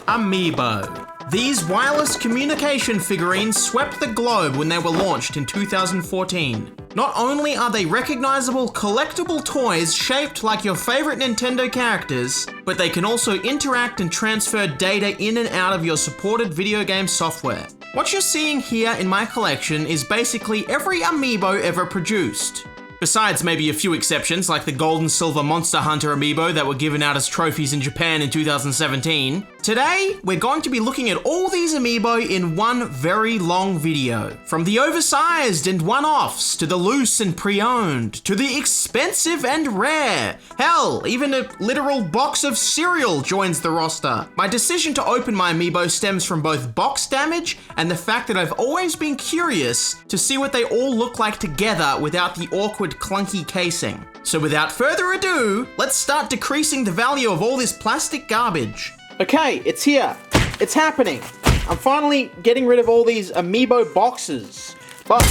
Amiibo. These wireless communication figurines swept the globe when they were launched in 2014. Not only are they recognizable collectible toys shaped like your favorite Nintendo characters, but they can also interact and transfer data in and out of your supported video game software. What you're seeing here in my collection is basically every Amiibo ever produced. Besides maybe a few exceptions like the Gold and Silver Monster Hunter Amiibo that were given out as trophies in Japan in 2017, today we're going to be looking at all these Amiibo in one very long video. From the oversized and one-offs, to the loose and pre-owned, to the expensive and rare. Hell, even a literal box of cereal joins the roster. My decision to open my Amiibo stems from both box damage and the fact that I've always been curious to see what they all look like together without the awkward clunky casing. So without further ado, let's start decreasing the value of all this plastic garbage. Okay, it's here. It's happening. I'm finally getting rid of all these Amiibo boxes. But,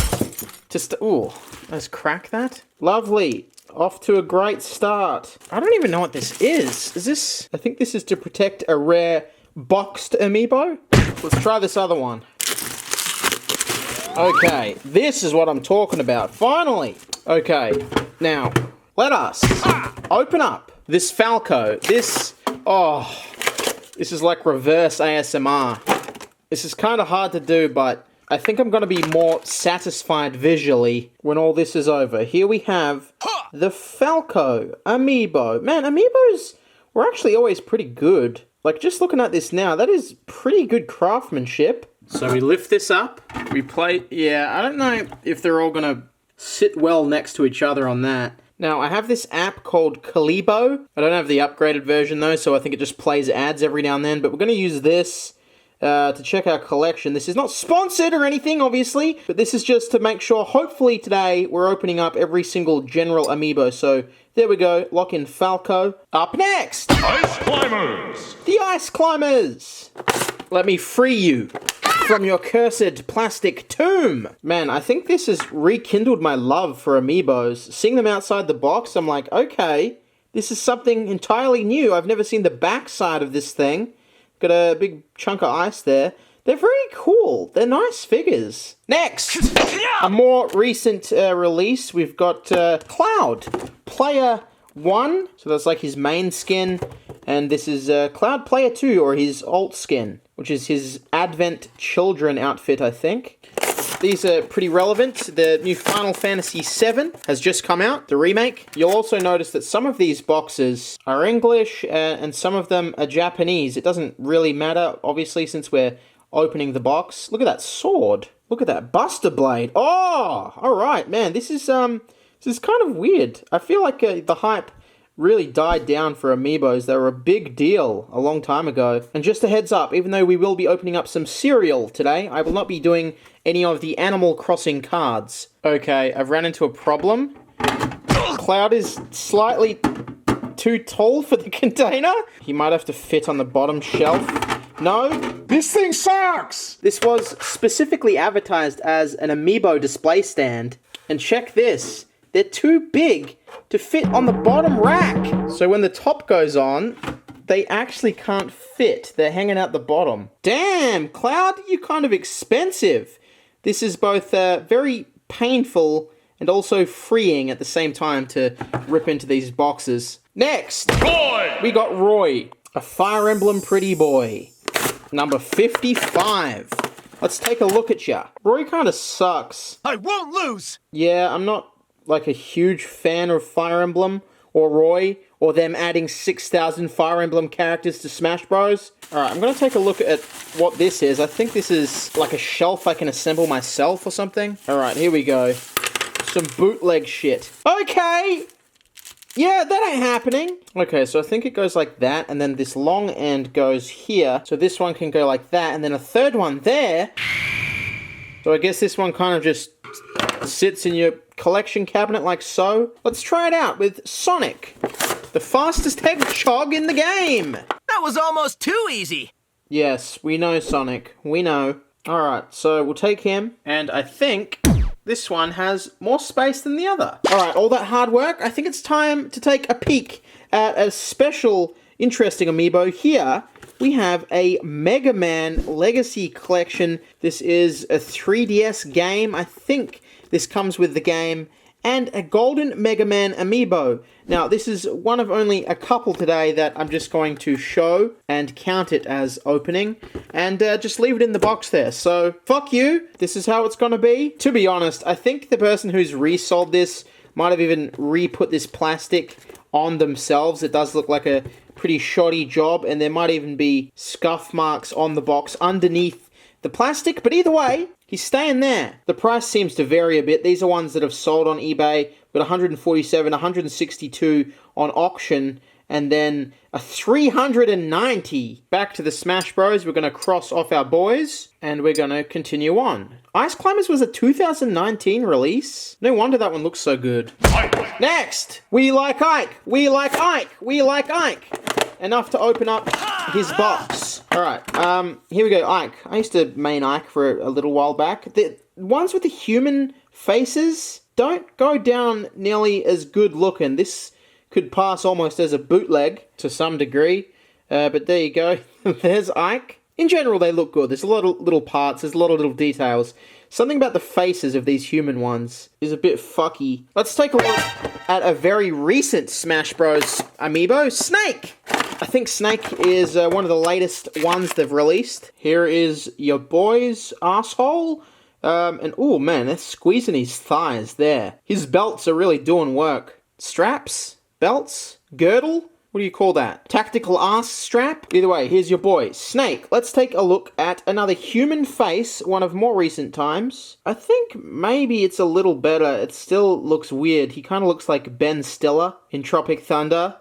ooh, let's crack that. Lovely. Off to a great start. I don't even know what this is. I think this is to protect a rare boxed Amiibo. Let's try this other one. Okay, this is what I'm talking about. Finally. Okay, now, let us open up this Falco. This is like reverse ASMR. This is kind of hard to do, but I think I'm going to be more satisfied visually when all this is over. Here we have the Falco Amiibo. Man, Amiibos were actually always pretty good. Like, just looking at this now, that is pretty good craftsmanship. So we lift this up, we play, I don't know if they're all gonna sit well next to each other on that. Now, I have this app called Amiibo. I don't have the upgraded version though, so I think it just plays ads every now and then, but we're gonna use this to check our collection. This is not sponsored or anything, obviously, but this is just to make sure, hopefully today, we're opening up every single general Amiibo. So, there we go, lock in Falco. Up next! Ice Climbers! The Ice Climbers! Let me free you from your cursed plastic tomb. Man, I think this has rekindled my love for Amiibos. Seeing them outside the box, I'm like, okay, this is something entirely new. I've never seen the back side of this thing. Got a big chunk of ice there. They're very cool. They're nice figures. Next, a more recent release. We've got Cloud Player1. So that's like his main skin. And this is Cloud Player2, or his alt skin, which is his Advent Children outfit, I think. These are pretty relevant. The new Final Fantasy VII has just come out, the remake. You'll also notice that some of these boxes are English and some of them are Japanese. It doesn't really matter, obviously, since we're opening the box. Look at that sword. Look at that Buster Blade. Oh, all right, man. This is kind of weird. I feel like the hype really died down for Amiibos. They were a big deal a long time ago. And just a heads up, even though we will be opening up some cereal today, I will not be doing any of the Animal Crossing cards. Okay, I've ran into a problem. Cloud is slightly too tall for the container. He might have to fit on the bottom shelf. No. This thing sucks! This was specifically advertised as an Amiibo display stand. And check this. They're too big to fit on the bottom rack. So when the top goes on, they actually can't fit. They're hanging out the bottom. Damn, Cloud, you're kind of expensive. This is both very painful and also freeing at the same time to rip into these boxes. Next, Roy! We got Roy, a Fire Emblem pretty boy. Number 55. Let's take a look at ya. Roy kind of sucks. I won't lose! Yeah, I'm not like a huge fan of Fire Emblem or Roy or them adding 6,000 Fire Emblem characters to Smash Bros. Alright, I'm going to take a look at what this is. I think this is like a shelf I can assemble myself or something. Alright, here we go. Some bootleg shit. Okay! Yeah, that ain't happening. Okay, so I think it goes like that, and then this long end goes here. So this one can go like that, and then a third one there. So I guess this one kind of just sits in your collection cabinet like so. Let's try it out with Sonic, the fastest hedgehog in the game. That was almost too easy. Yes, we know Sonic. We know. Alright, so we'll take him, and I think this one has more space than the other. Alright, all that hard work, I think it's time to take a peek at a special, interesting Amiibo here we have a Mega Man Legacy Collection. This is a 3DS game. I think this comes with the game. And a Golden Mega Man Amiibo. Now, this is one of only a couple today that I'm just going to show and count it as opening. And just leave it in the box there. So, fuck you. This is how it's going to be. To be honest, I think the person who's resold this might have even re-put this plastic on themselves. It does look like a pretty shoddy job. And there might even be scuff marks on the box underneath the plastic. But either way, he's staying there. The price seems to vary a bit. These are ones that have sold on eBay. We've got 147, 162 on auction, and then a 390. Back to the Smash Bros. We're going to cross off our boys, and we're going to continue on. Ice Climbers was a 2019 release. No wonder that one looks so good. Next, We Like Ike. We Like Ike. We Like Ike. Enough to open up his box. Alright, here we go, Ike. I used to main Ike for a little while back. The ones with the human faces don't go down nearly as good looking. This could pass almost as a bootleg to some degree. But there you go. There's Ike. In general, they look good. There's a lot of little parts. There's a lot of little details. Something about the faces of these human ones is a bit fucky. Let's take a look at a very recent Smash Bros. Amiibo, Snake. I think Snake is one of the latest ones they've released. Here is your boy's asshole. And oh man, they're squeezing his thighs there. His belts are really doing work. Straps? Belts? Girdle? What do you call that? Tactical ass strap? Either way, here's your boy, Snake. Let's take a look at another human face, one of more recent times. I think maybe it's a little better. It still looks weird. He kind of looks like Ben Stiller in Tropic Thunder.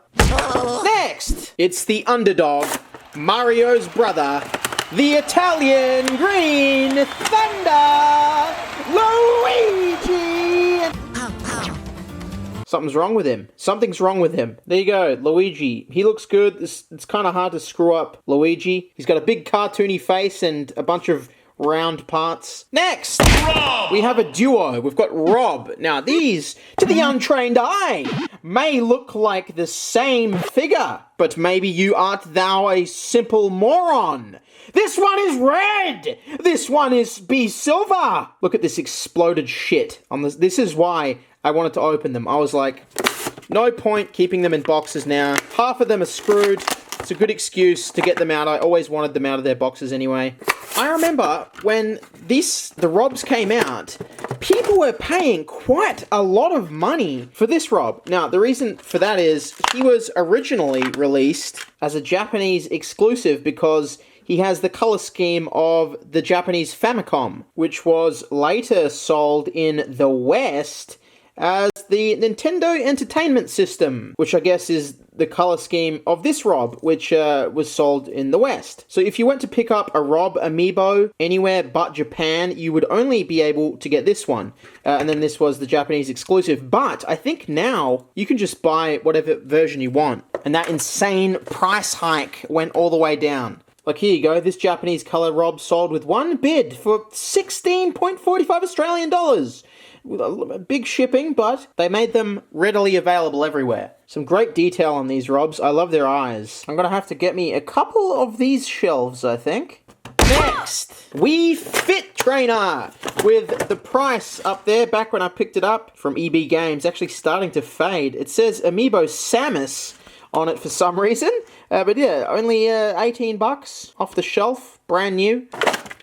Next, it's the underdog, Mario's brother, the Italian Green Thunder, Luigi! Something's wrong with him. Something's wrong with him. There you go, Luigi. He looks good. It's kind of hard to screw up Luigi. He's got a big cartoony face and a bunch of round parts. Next, Rob! We have a duo. We've got Rob. Now, these, to the untrained eye, may look like the same figure, but maybe you art thou a simple moron. This one is red! This one is be silver! Look at this exploded shit on this. This is why I wanted to open them. I was like, no point keeping them in boxes now. Half of them are screwed. It's a good excuse to get them out. I always wanted them out of their boxes anyway. I remember when the Robs came out, people were paying quite a lot of money for this Rob. Now, the reason for that is he was originally released as a Japanese exclusive because he has the color scheme of the Japanese Famicom, which was later sold in the West as the Nintendo Entertainment System, which I guess is the color scheme of this Rob, which was sold in the West. So if you went to pick up a Rob Amiibo anywhere but Japan, you would only be able to get this one. And then this was the Japanese exclusive. But I think now you can just buy whatever version you want. And that insane price hike went all the way down. Like, here you go, this Japanese color Rob sold with one bid for 16.45 Australian dollars. Big shipping, but they made them readily available everywhere. Some great detail on these Robs. I love their eyes. I'm gonna have to get me a couple of these shelves, I think. Next, Wii Fit Trainer, with the price up there back when I picked it up from EB Games, actually starting to fade. It says Amiibo Samus on it for some reason. But yeah, only 18 bucks off the shelf, brand new.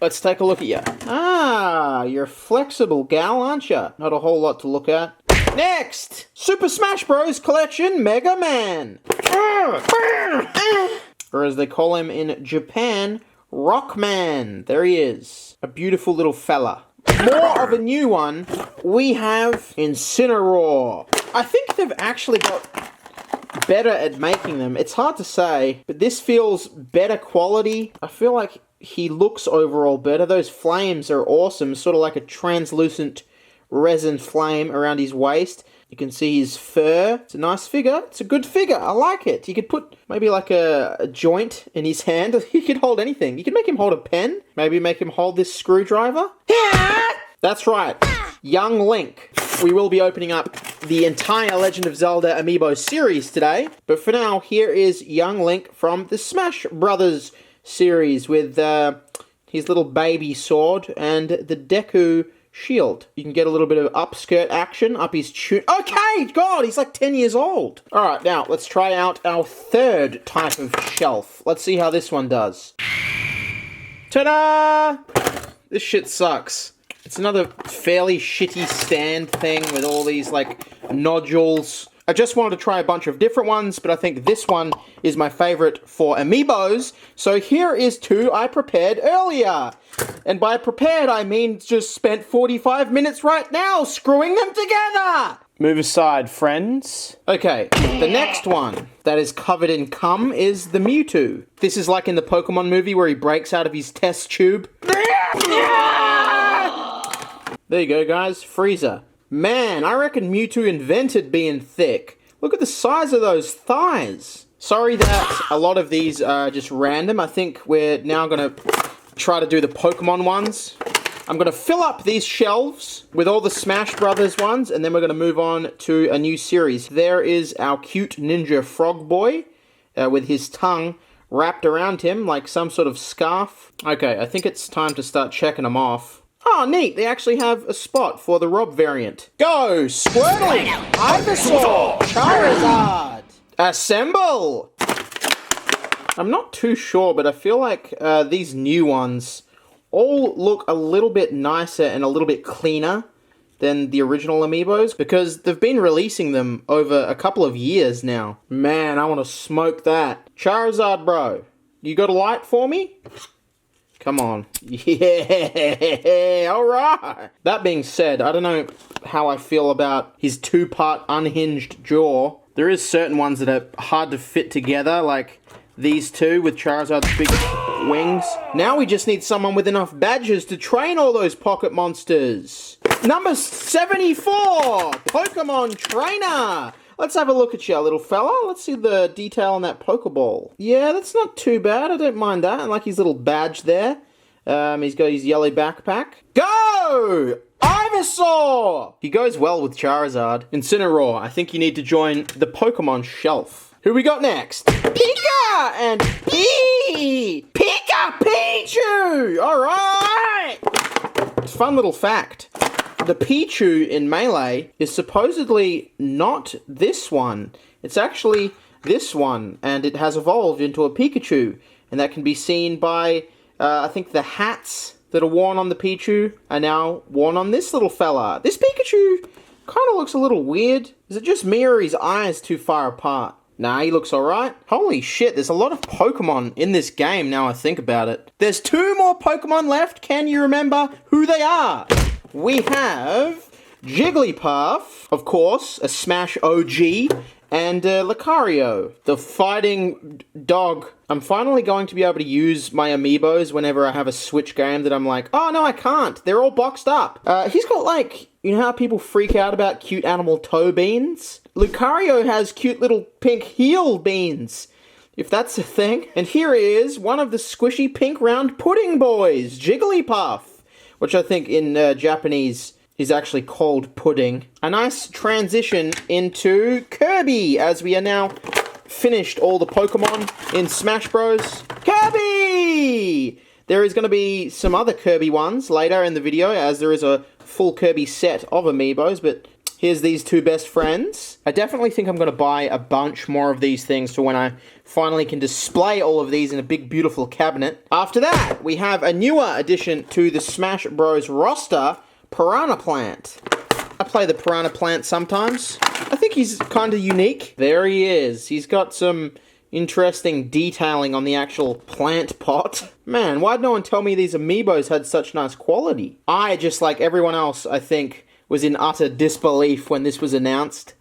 Let's take a look at you. Ah, you're a flexible gal, aren't you? Not a whole lot to look at. Next, Super Smash Bros. Collection Mega Man. Or as they call him in Japan, Rockman. There he is. A beautiful little fella. More of a new one, we have Incineroar. I think they've actually got better at making them. It's hard to say, but this feels better quality. I feel like he looks overall better. Those flames are awesome, sort of like a translucent resin flame around his waist. You can see his fur. It's a nice figure. It's a good figure. I like it. You could put maybe like a joint in his hand. He could hold anything. You could make him hold a pen. Maybe make him hold this screwdriver. That's right. Young Link. We will be opening up the entire Legend of Zelda Amiibo series today. But for now, here is young Link from the Smash Brothers series with his little baby sword and the Deku shield. You can get a little bit of upskirt action up his tune. Okay, God, he's like 10 years old. All right, now let's try out our third type of shelf. Let's see how this one does. Ta-da! This shit sucks. It's another fairly shitty stand thing with all these, like, nodules. I just wanted to try a bunch of different ones, but I think this one is my favorite for Amiibos. So here is two I prepared earlier. And by prepared, I mean just spent 45 minutes right now screwing them together. Move aside, friends. Okay, the next one that is covered in cum is the Mewtwo. This is like in the Pokemon movie where he breaks out of his test tube. There you go, guys. Freezer. Man, I reckon Mewtwo invented being thick. Look at the size of those thighs. Sorry that a lot of these are just random. I think we're now going to try to do the Pokemon ones. I'm going to fill up these shelves with all the Smash Brothers ones, and then we're going to move on to a new series. There is our cute ninja frog boy with his tongue wrapped around him like some sort of scarf. Okay, I think it's time to start checking them off. Oh, neat. They actually have a spot for the Rob variant. Go, Squirtle, Ivysaur, Charizard. Assemble! I'm not too sure, but I feel like these new ones all look a little bit nicer and a little bit cleaner than the original Amiibos, because they've been releasing them over a couple of years now. Man, I want to smoke that. Charizard, bro. You got a light for me? Come on. Yeah, alright. That being said, I don't know how I feel about his two-part unhinged jaw. There is certain ones that are hard to fit together, like these two with Charizard's big wings. Now we just need someone with enough badges to train all those pocket monsters. Number 74, Pokemon Trainer. Let's have a look at you, little fella. Let's see the detail on that Pokeball. Yeah, that's not too bad. I don't mind that. I like his little badge there. He's got his yellow backpack. Go! Ivysaur! He goes well with Charizard. Incineroar, I think you need to join the Pokemon shelf. Who we got next? Pika and Pika Pichu! Alright! Fun little fact. The Pichu in Melee is supposedly not this one. It's actually this one, and it has evolved into a Pikachu. And that can be seen by, I think the hats that are worn on the Pichu are now worn on this little fella. This Pikachu kind of looks a little weird. Is it just me or are his eyes too far apart? Nah, he looks alright. Holy shit, there's a lot of Pokemon in this game now I think about it. There's two more Pokemon left. Can you remember who they are? We have Jigglypuff, of course, a Smash OG, and Lucario, the fighting dog. I'm finally going to be able to use my Amiibos whenever I have a Switch game that I'm like, oh no, I can't. They're all boxed up. He's got like, you know how people freak out about cute animal toe beans? Lucario has cute little pink heel beans, if that's a thing. And here is one of the squishy pink round pudding boys, Jigglypuff, which I think in Japanese is actually called pudding. A nice transition into Kirby, as we are now finished all the Pokemon in Smash Bros. Kirby! There is going to be some other Kirby ones later in the video, as there is a full Kirby set of Amiibos, but here's these two best friends. I definitely think I'm going to buy a bunch more of these things for when I finally can display all of these in a big, beautiful cabinet. After that, we have a newer addition to the Smash Bros. Roster, Piranha Plant. I play the Piranha Plant sometimes. I think he's kind of unique. There he is. He's got some interesting detailing on the actual plant pot. Man, why'd no one tell me these Amiibos had such nice quality? I, just like everyone else, I think, was in utter disbelief when this was announced.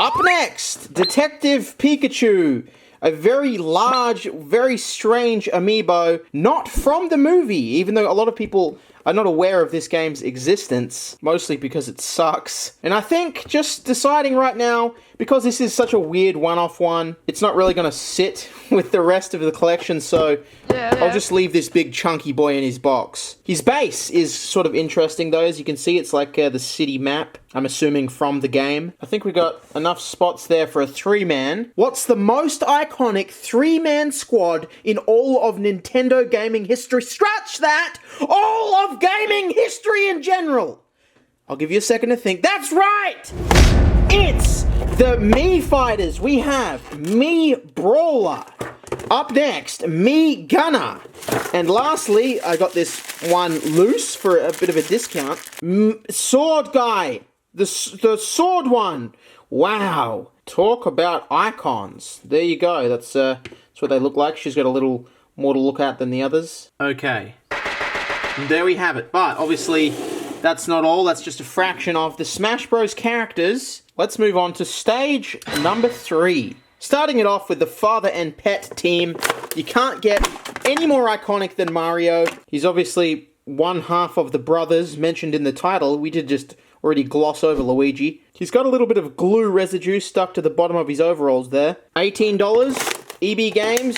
Up next, Detective Pikachu. A very large, very strange Amiibo, not from the movie, even though a lot of people I'm not aware of this game's existence, mostly because it sucks. And I think just deciding right now, because this is such a weird one-off one, it's not really going to sit with the rest of the collection, so I'll just leave this big chunky boy in his box. His base is sort of interesting though, as you can see, it's like the city map, I'm assuming from the game. I think we got enough spots there for a 3-man. What's the most iconic 3-man squad in all of Nintendo gaming history? Scratch that! All of gaming history in general! I'll give you a second to think. That's right! It's the Mii Fighters. We have Mii Brawler. Up next, Mii Gunner. And lastly, I got this one loose for a bit of a discount. Sword Guy. The sword one. Wow. Talk about icons. There you go. That's what they look like. She's got a little more to look at than the others. Okay. And there we have it. But obviously, that's not all. That's just a fraction of the Smash Bros. Characters. Let's move on to stage number 3. Starting it off with the father and pet team. You can't get any more iconic than Mario. He's obviously one half of the brothers mentioned in the title. We did just already gloss over Luigi. He's got a little bit of glue residue stuck to the bottom of his overalls there. $18. EB Games.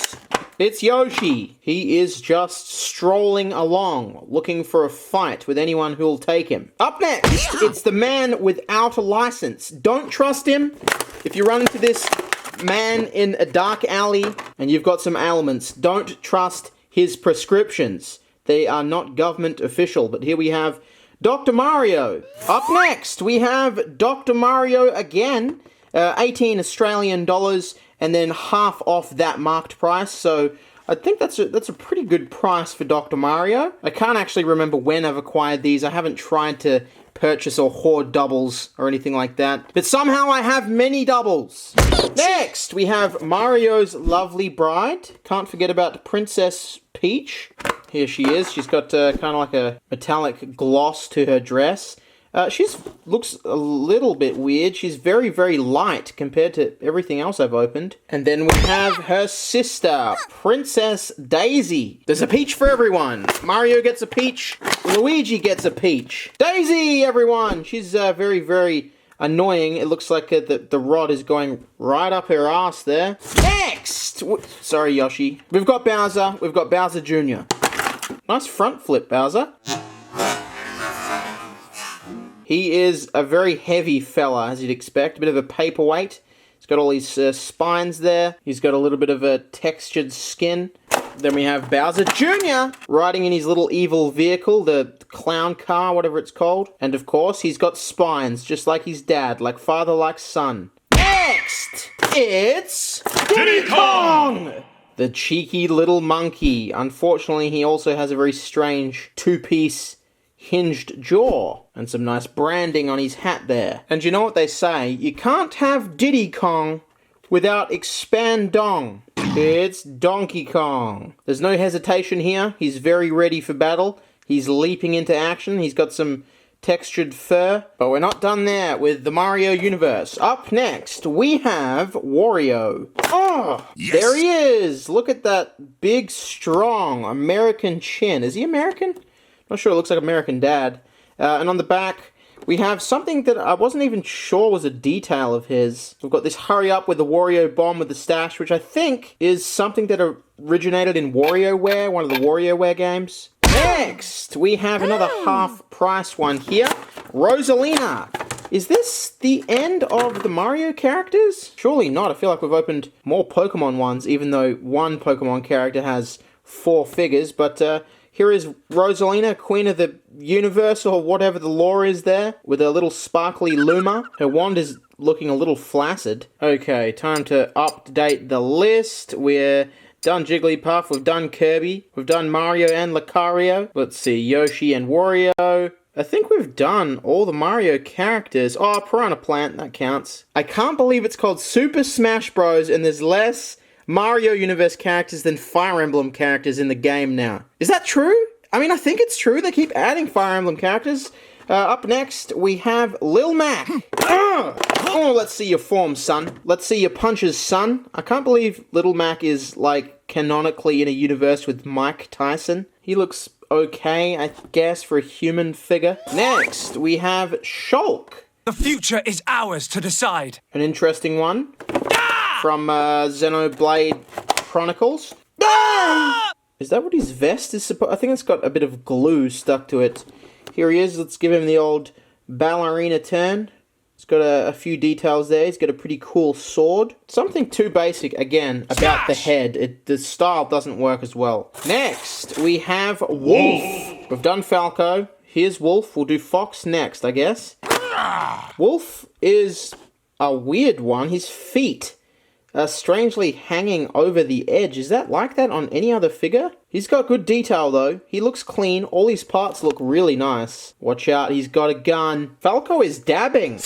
It's Yoshi. He is just strolling along, looking for a fight with anyone who'll take him. Up next, it's the man without a license. Don't trust him. If you run into this man in a dark alley and you've got some ailments, don't trust his prescriptions. They are not government official. But here we have Dr. Mario. Up next, we have Dr. Mario again. 18 Australian dollars. And then half off that marked price, so I think that's a pretty good price for Dr. Mario. I can't actually remember when I've acquired these. I haven't tried to purchase or hoard doubles or anything like that. But somehow I have many doubles. Next, we have Mario's lovely bride. Can't forget about Princess Peach. Here she is. She's got kind of like a metallic gloss to her dress. She looks a little bit weird. She's very, very light compared to everything else I've opened. And then we have her sister, Princess Daisy. There's a peach for everyone. Mario gets a peach. Luigi gets a peach. Daisy, everyone! She's very, very annoying. It looks like the rod is going right up her ass there. Next! Sorry, Yoshi. We've got Bowser. We've got Bowser Jr. Nice front flip, Bowser. He is a very heavy fella, as you'd expect. A bit of a paperweight. He's got all these spines there. He's got a little bit of a textured skin. Then we have Bowser Jr. riding in his little evil vehicle, the clown car, whatever it's called. And of course, he's got spines, just like his dad, like father, like son. Next, it's Diddy Kong! The cheeky little monkey. Unfortunately, he also has a very strange two-piece hinged jaw and some nice branding on his hat there. And you know what they say? You can't have Diddy Kong without Expandong. It's Donkey Kong. There's no hesitation here. He's very ready for battle. He's leaping into action. He's got some textured fur. But we're not done there with the Mario universe. Up next, we have Wario. Oh, yes. There he is. Look at that big, strong American chin. Is he American? Not sure, it looks like American Dad. And on the back, we have something that I wasn't even sure was a detail of his. We've got this hurry up with the Wario bomb with the stash, which I think is something that originated in WarioWare, one of the WarioWare games. Next, we have another half-price one here. Rosalina. Is this the end of the Mario characters? Surely not. I feel like we've opened more Pokemon ones, even though one Pokemon character has 4 figures, but here is Rosalina, Queen of the Universe, or whatever the lore is there, with her little sparkly Luma. Her wand is looking a little flaccid. Okay, time to update the list. We're done Jigglypuff, we've done Kirby, we've done Mario and Lucario. Let's see, Yoshi and Wario. I think we've done all the Mario characters. Oh, Piranha Plant, that counts. I can't believe it's called Super Smash Bros. And there's less Mario Universe characters than Fire Emblem characters in the game now. Is that true? I mean, I think it's true. They keep adding Fire Emblem characters. Up next, we have Lil Mac. Oh, let's see your form, son. Let's see your punches, son. I can't believe Little Mac is, like, canonically in a universe with Mike Tyson. He looks okay, I guess, for a human figure. Next, we have Shulk. The future is ours to decide. An interesting one. From Xenoblade Chronicles. Is that what his vest is supposed? I think it's got a bit of glue stuck to it. Here he is. Let's give him the old ballerina turn. He's got a few details there. He's got a pretty cool sword. Something too basic, again, about the head. The style doesn't work as well. Next, we have Wolf. We've done Falco. Here's Wolf. We'll do Fox next, I guess. Wolf is a weird one. His feet are strangely hanging over the edge. Is that like that on any other figure? He's got good detail, though. He looks clean. All his parts look really nice. Watch out, he's got a gun. Falco is dabbing.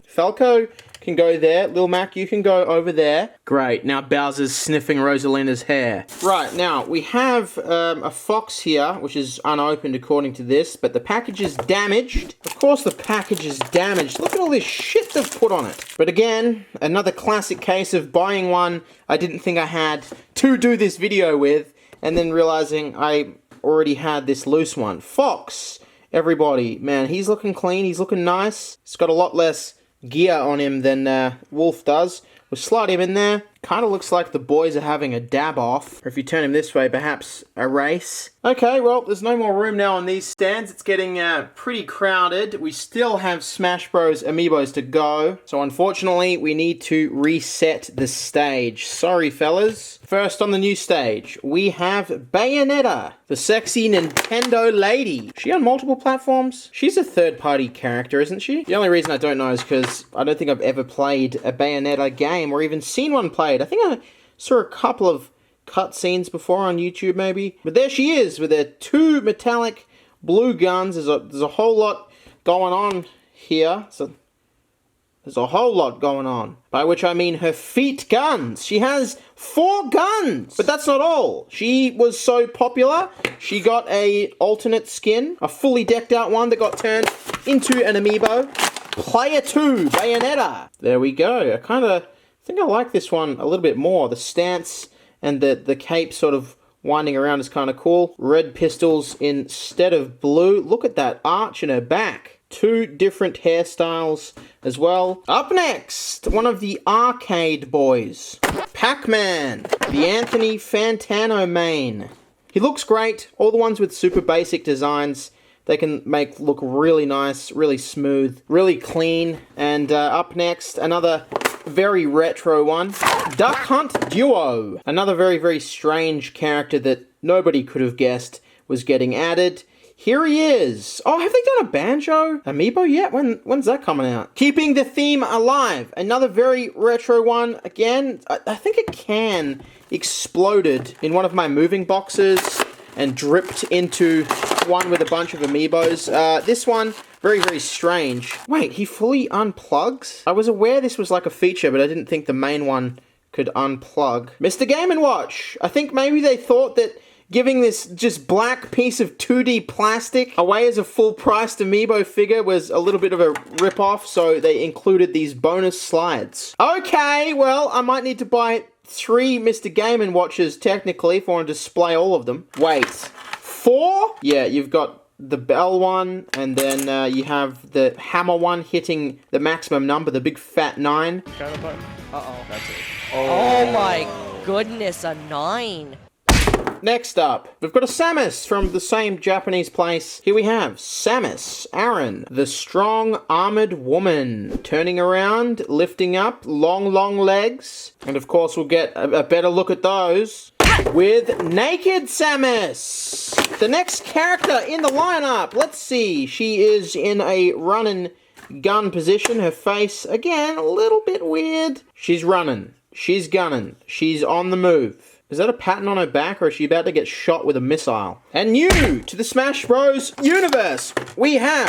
Falco can go there. Lil Mac, you can go over there. Great, now Bowser's sniffing Rosalina's hair. Right, now, we have a fox here, which is unopened according to this, but the package is damaged. Of course the package is damaged. Look at all this shit they've put on it. But again, another classic case of buying one I didn't think I had to do this video with, and then realizing I already had this loose one. Fox, everybody. Man, he's looking clean, he's looking nice. He's got a lot less gear on him than Wolf does. We'll slide him in there. Kind of looks like the boys are having a dab off. Or if you turn him this way, perhaps a race. Okay, well, there's no more room now on these stands. It's getting pretty crowded. We still have Smash Bros. Amiibos to go. So unfortunately, we need to reset the stage. Sorry, fellas. First on the new stage, we have Bayonetta, the sexy Nintendo lady. Is she on multiple platforms? She's a third-party character, isn't she? The only reason I don't know is because I don't think I've ever played a Bayonetta game or even seen one played. I think I saw a couple of cutscenes before on YouTube, maybe. But there she is with her two metallic blue guns. There's a whole lot going on here. So there's a whole lot going on. By which I mean her feet guns. She has 4 guns. But that's not all. She was so popular, she got a alternate skin. A fully decked out one that got turned into an amiibo. Player 2, Bayonetta. There we go. I think I like this one a little bit more. The stance and the cape sort of winding around is kind of cool. Red pistols instead of blue. Look at that arch in her back. 2 different hairstyles as well. Up next, one of the arcade boys. Pac-Man, the Anthony Fantano main. He looks great. All the ones with super basic designs, they can make look really nice, really smooth, really clean. And up next, another very retro one. Duck Hunt Duo. Another very, very strange character that nobody could have guessed was getting added. Here he is. Oh, have they done a Banjo Amiibo yet? When's that coming out? Keeping the theme alive. Another very retro one. Again, I think a can exploded in one of my moving boxes and dripped into one with a bunch of Amiibos. This one, very, very strange. Wait, he fully unplugs? I was aware this was like a feature, but I didn't think the main one could unplug. Mr. Game & Watch. I think maybe they thought that giving this just black piece of 2D plastic away as a full-priced Amiibo figure was a little bit of a rip-off, so they included these bonus slides. Okay, well, I might need to buy 3 Mr. Game & Watches, technically, if I want to display all of them. Wait, 4? Yeah, you've got the bell one, and then you have the hammer one hitting the maximum number, the big fat 9. Uh-oh. That's it. Oh my goodness, a 9. Next up, we've got a Samus from the same Japanese place. Here we have Samus Aran, the strong armored woman. Turning around, lifting up, long legs. And of course we'll get a better look at those with naked Samus. The next character in the lineup, let's see. She is in a run and gun position. Her face, again, a little bit weird. She's running. She's gunning. She's on the move. Is that a pattern on her back, or is she about to get shot with a missile? And new to the Smash Bros. Universe, we have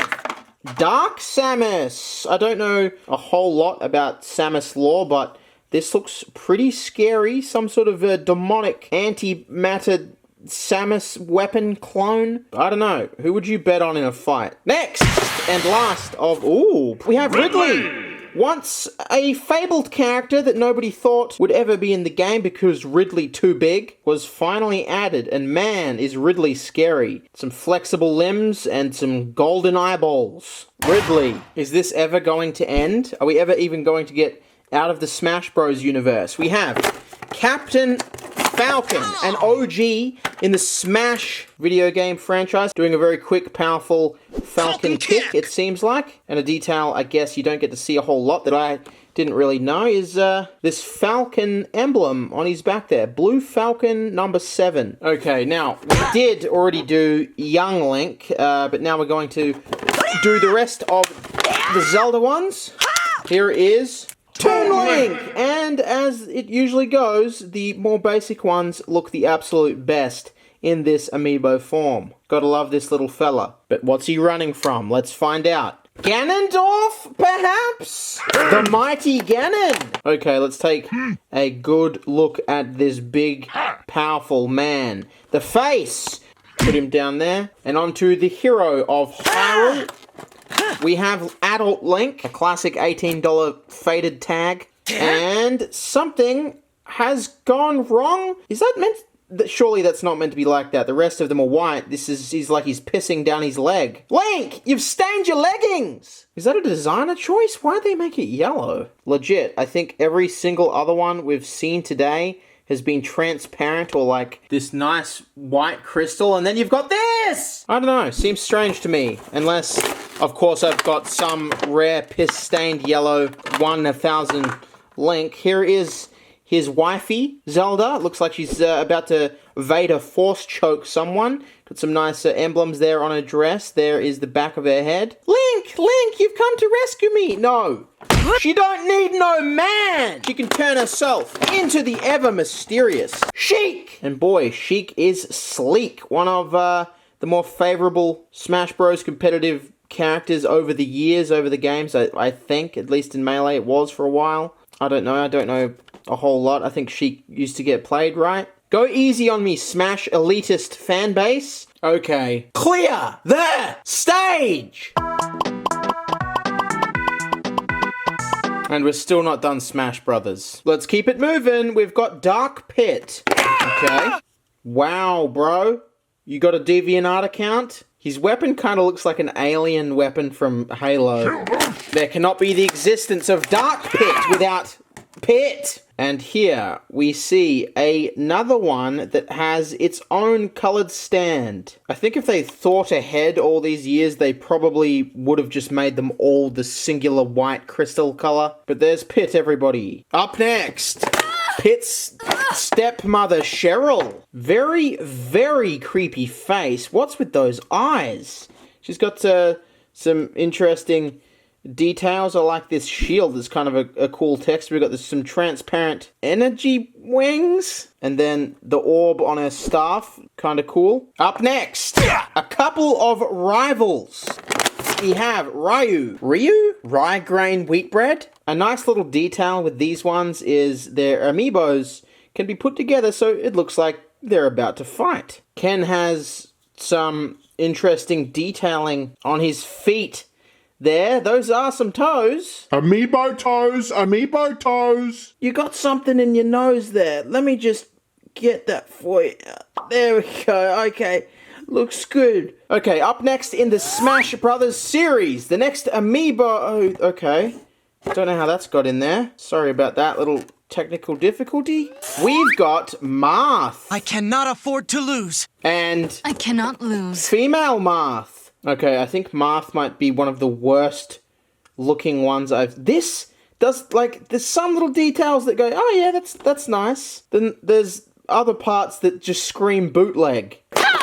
Dark Samus. I don't know a whole lot about Samus lore, but this looks pretty scary. Some sort of a demonic antimatter Samus weapon clone. I don't know. Who would you bet on in a fight? Next and last of... Ooh, we have Ridley. Once a fabled character that nobody thought would ever be in the game because Ridley too big was finally added, and man, is Ridley scary. Some flexible limbs and some golden eyeballs. Ridley, is this ever going to end? Are we ever even going to get out of the Smash Bros. Universe? We have Captain Falcon, an OG in the Smash video game franchise, doing a very quick, powerful Falcon kick, it seems like. And a detail I guess you don't get to see a whole lot that I didn't really know is this Falcon emblem on his back there. Blue Falcon number 7. Okay, now, we did already do Young Link, but now we're going to do the rest of the Zelda ones. Here is Toon Link! And as it usually goes, the more basic ones look the absolute best in this amiibo form. Gotta love this little fella. But what's he running from? Let's find out. Ganondorf, perhaps? The mighty Ganon! Okay, let's take a good look at this big, powerful man. The face! Put him down there. And onto the hero of Hyrule. We have Adult Link, a classic $18 faded tag. And something has gone wrong? Is that meant... Surely that's not meant to be like that. The rest of them are white. He's like he's pissing down his leg. Link, you've stained your leggings! Is that a designer choice? Why'd they make it yellow? Legit, I think every single other one we've seen today has been transparent or like this nice white crystal, and then you've got this! I don't know, seems strange to me. Unless, of course, I've got some rare piss-stained yellow 1 in 1,000 Link. Here is his wifey, Zelda. Looks like she's about to Vader force choke someone. Got some nice emblems there on her dress. There is the back of her head. Link, you've come to rescue me. No. She don't need no man. She can turn herself into the ever mysterious Sheik. And boy, Sheik is sleek. One of the more favorable Smash Bros. Competitive characters over the years, over the games. I think, at least in Melee, it was for a while. I don't know a whole lot. I think Sheik used to get played, right? Go easy on me, Smash elitist fan base. Okay. Clear the stage! And we're still not done Smash Brothers. Let's keep it moving. We've got Dark Pit. Okay. Wow, bro. You got a DeviantArt account? His weapon kind of looks like an alien weapon from Halo. There cannot be the existence of Dark Pit without Pit. And here we see another one that has its own coloured stand. I think if they thought ahead all these years, they probably would have just made them all the singular white crystal colour. But there's Pit, everybody. Up next, Pit's stepmother, Cheryl. Very, very creepy face. What's with those eyes? She's got some interesting details. I like this shield. It's kind of a cool texture. We've got some transparent energy wings. And then the orb on her staff. Kind of cool. Up next, a couple of rivals. We have Ryu, rye grain wheat bread. A nice little detail with these ones is their amiibos can be put together so it looks like they're about to fight. Ken has some interesting detailing on his feet there. Those are some toes. Amiibo toes. You got something in your nose there. Let me just get that for you. There we go. Okay. Looks good. Okay, up next in the Smash Brothers series, the next amiibo. Oh, okay. Don't know how that's got in there. Sorry about that little technical difficulty. We've got Marth. I cannot afford to lose. And I cannot lose. female Marth. Okay, I think Marth might be one of the worst looking ones This does, like, there's some little details that go, oh yeah, that's nice. Then there's other parts that just scream bootleg.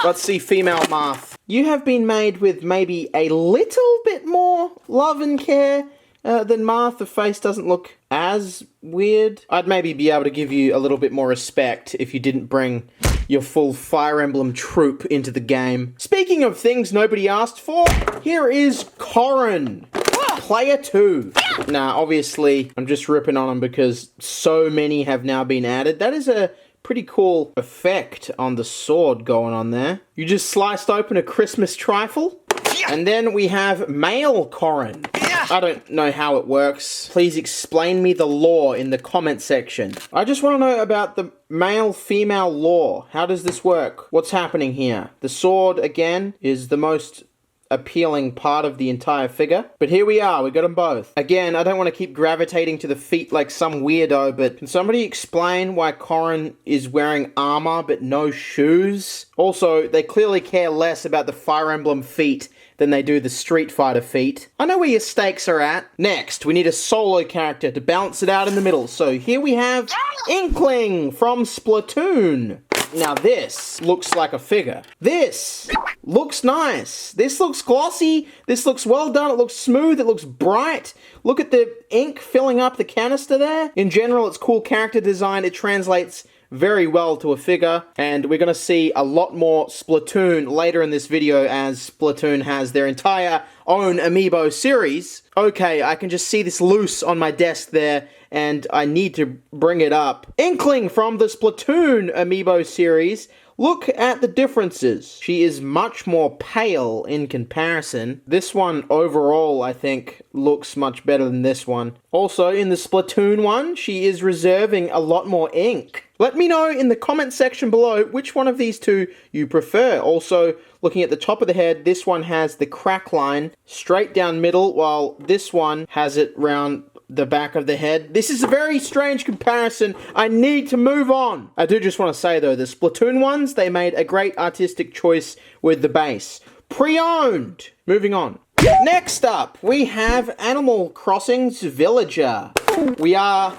Let's see female Marth. You have been made with maybe a little bit more love and care than Marth. The face doesn't look as weird. I'd maybe be able to give you a little bit more respect if you didn't bring your full Fire Emblem troop into the game. Speaking of things nobody asked for, here is Koren Player2. Now, obviously, I'm just ripping on him because so many have now been added. That is a pretty cool effect on the sword going on there. You just sliced open a Christmas trifle. And then we have male Koren. I don't know how it works. Please explain me the lore in the comment section. I just want to know about the male-female lore. How does this work? What's happening here? The sword, again, is the most appealing part of the entire figure. But here we are, we got them both. Again, I don't want to keep gravitating to the feet like some weirdo, but can somebody explain why Koren is wearing armor but no shoes? Also, they clearly care less about the Fire Emblem feet than they do the Street Fighter feet. I know where your stakes are at. Next, we need a solo character to balance it out in the middle. So here we have Inkling from Splatoon. Now this looks like a figure. This looks nice. This looks glossy. This looks well done. It looks smooth. It looks bright. Look at the ink filling up the canister there. In general, it's cool character design. It translates very well to a figure, and we're going to see a lot more Splatoon later in this video as Splatoon has their entire own amiibo series. Okay, I can just see this loose on my desk there, and I need to bring it up. Inkling from the Splatoon amiibo series. Look at the differences. She is much more pale in comparison. This one overall, I think, looks much better than this one. Also, in the Splatoon one, she is reserving a lot more ink. Let me know in the comment section below which one of these two you prefer. Also, looking at the top of the head, this one has the crack line straight down middle, while this one has it round the back of the head. This is a very strange comparison. I need to move on. I do just want to say though, the Splatoon ones, they made a great artistic choice with the base. Pre-owned. Moving on. Next up, we have Animal Crossing's Villager. We are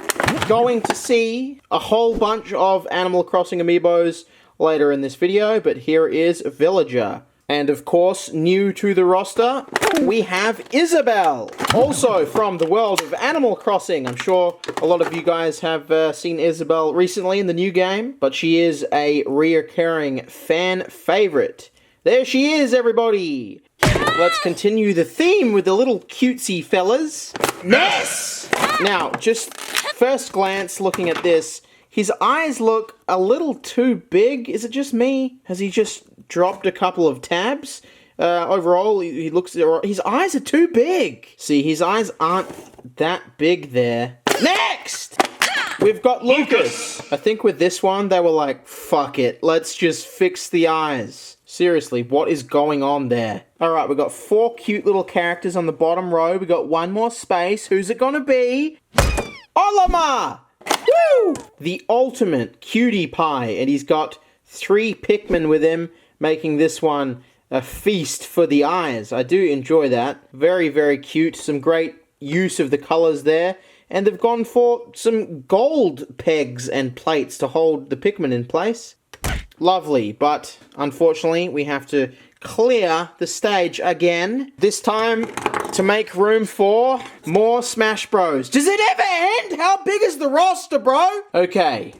going to see a whole bunch of Animal Crossing amiibos later in this video, but here is Villager. And of course, new to the roster, we have Isabelle. Also from the world of Animal Crossing. I'm sure a lot of you guys have seen Isabelle recently in the new game, but she is a reoccurring fan favorite. There she is, everybody. Let's continue the theme with the little cutesy fellas. Ness! Now, just first glance looking at this, his eyes look a little too big. Is it just me? Has he just dropped a couple of tabs? Overall, he looks... His eyes are too big. See, his eyes aren't that big there. Next! We've got Lucas. I think with this one, they were like, fuck it. Let's just fix the eyes. Seriously, what is going on there? Alright, we've got 4 cute little characters on the bottom row. We got one more space. Who's it gonna be? Olimar! Woo! The ultimate cutie pie. And he's got 3 Pikmin with him, making this one a feast for the eyes. I do enjoy that. Very, very cute. Some great use of the colors there. And they've gone for some gold pegs and plates to hold the Pikmin in place. Lovely, but unfortunately we have to clear the stage again. This time to make room for more Smash Bros. Does it ever end? How big is the roster, bro? Okay,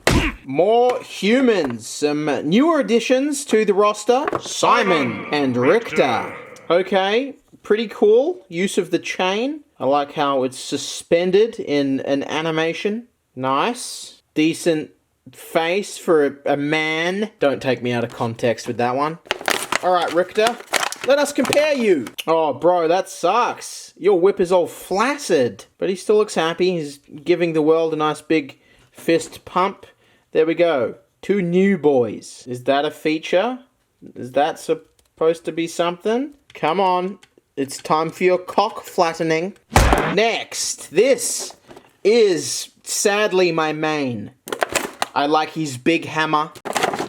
more humans. Some newer additions to the roster. Simon and Richter. Okay, pretty cool. Use of the chain. I like how it's suspended in an animation. Nice. Decent face for a man. Don't take me out of context with that one. Alright, Richter. Let us compare you. Oh, bro, that sucks. Your whip is all flaccid. But he still looks happy. He's giving the world a nice big fist pump. There we go. 2 new boys. Is that a feature? Is that supposed to be something? Come on. It's time for your cock flattening. Next. This is sadly my main. I like his big hammer,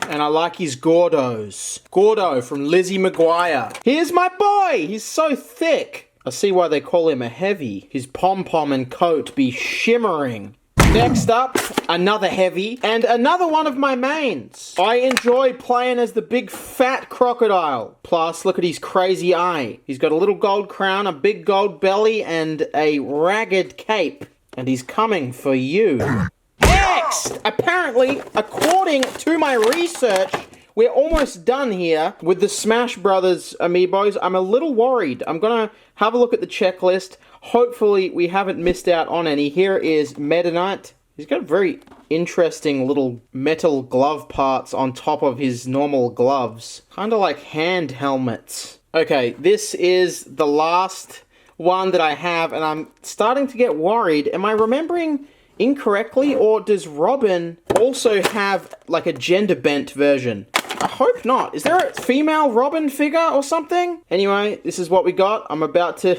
and I like his Gordos. Gordo from Lizzie McGuire. Here's my boy! He's so thick. I see why they call him a heavy. His pom-pom and coat be shimmering. Next up, another heavy, and another one of my mains. I enjoy playing as the big fat crocodile. Plus, look at his crazy eye. He's got a little gold crown, a big gold belly, and a ragged cape. And he's coming for you. Next, apparently, according to my research, we're almost done here with the Smash Brothers amiibos. I'm a little worried. I'm gonna have a look at the checklist. Hopefully, we haven't missed out on any. Here is Meta Knight. He's got very interesting little metal glove parts on top of his normal gloves. Kind of like hand helmets. Okay, this is the last one that I have, and I'm starting to get worried. Am I remembering incorrectly, or does Robin also have like a gender-bent version? I hope not. Is there a female Robin figure or something? Anyway, this is what we got. I'm about to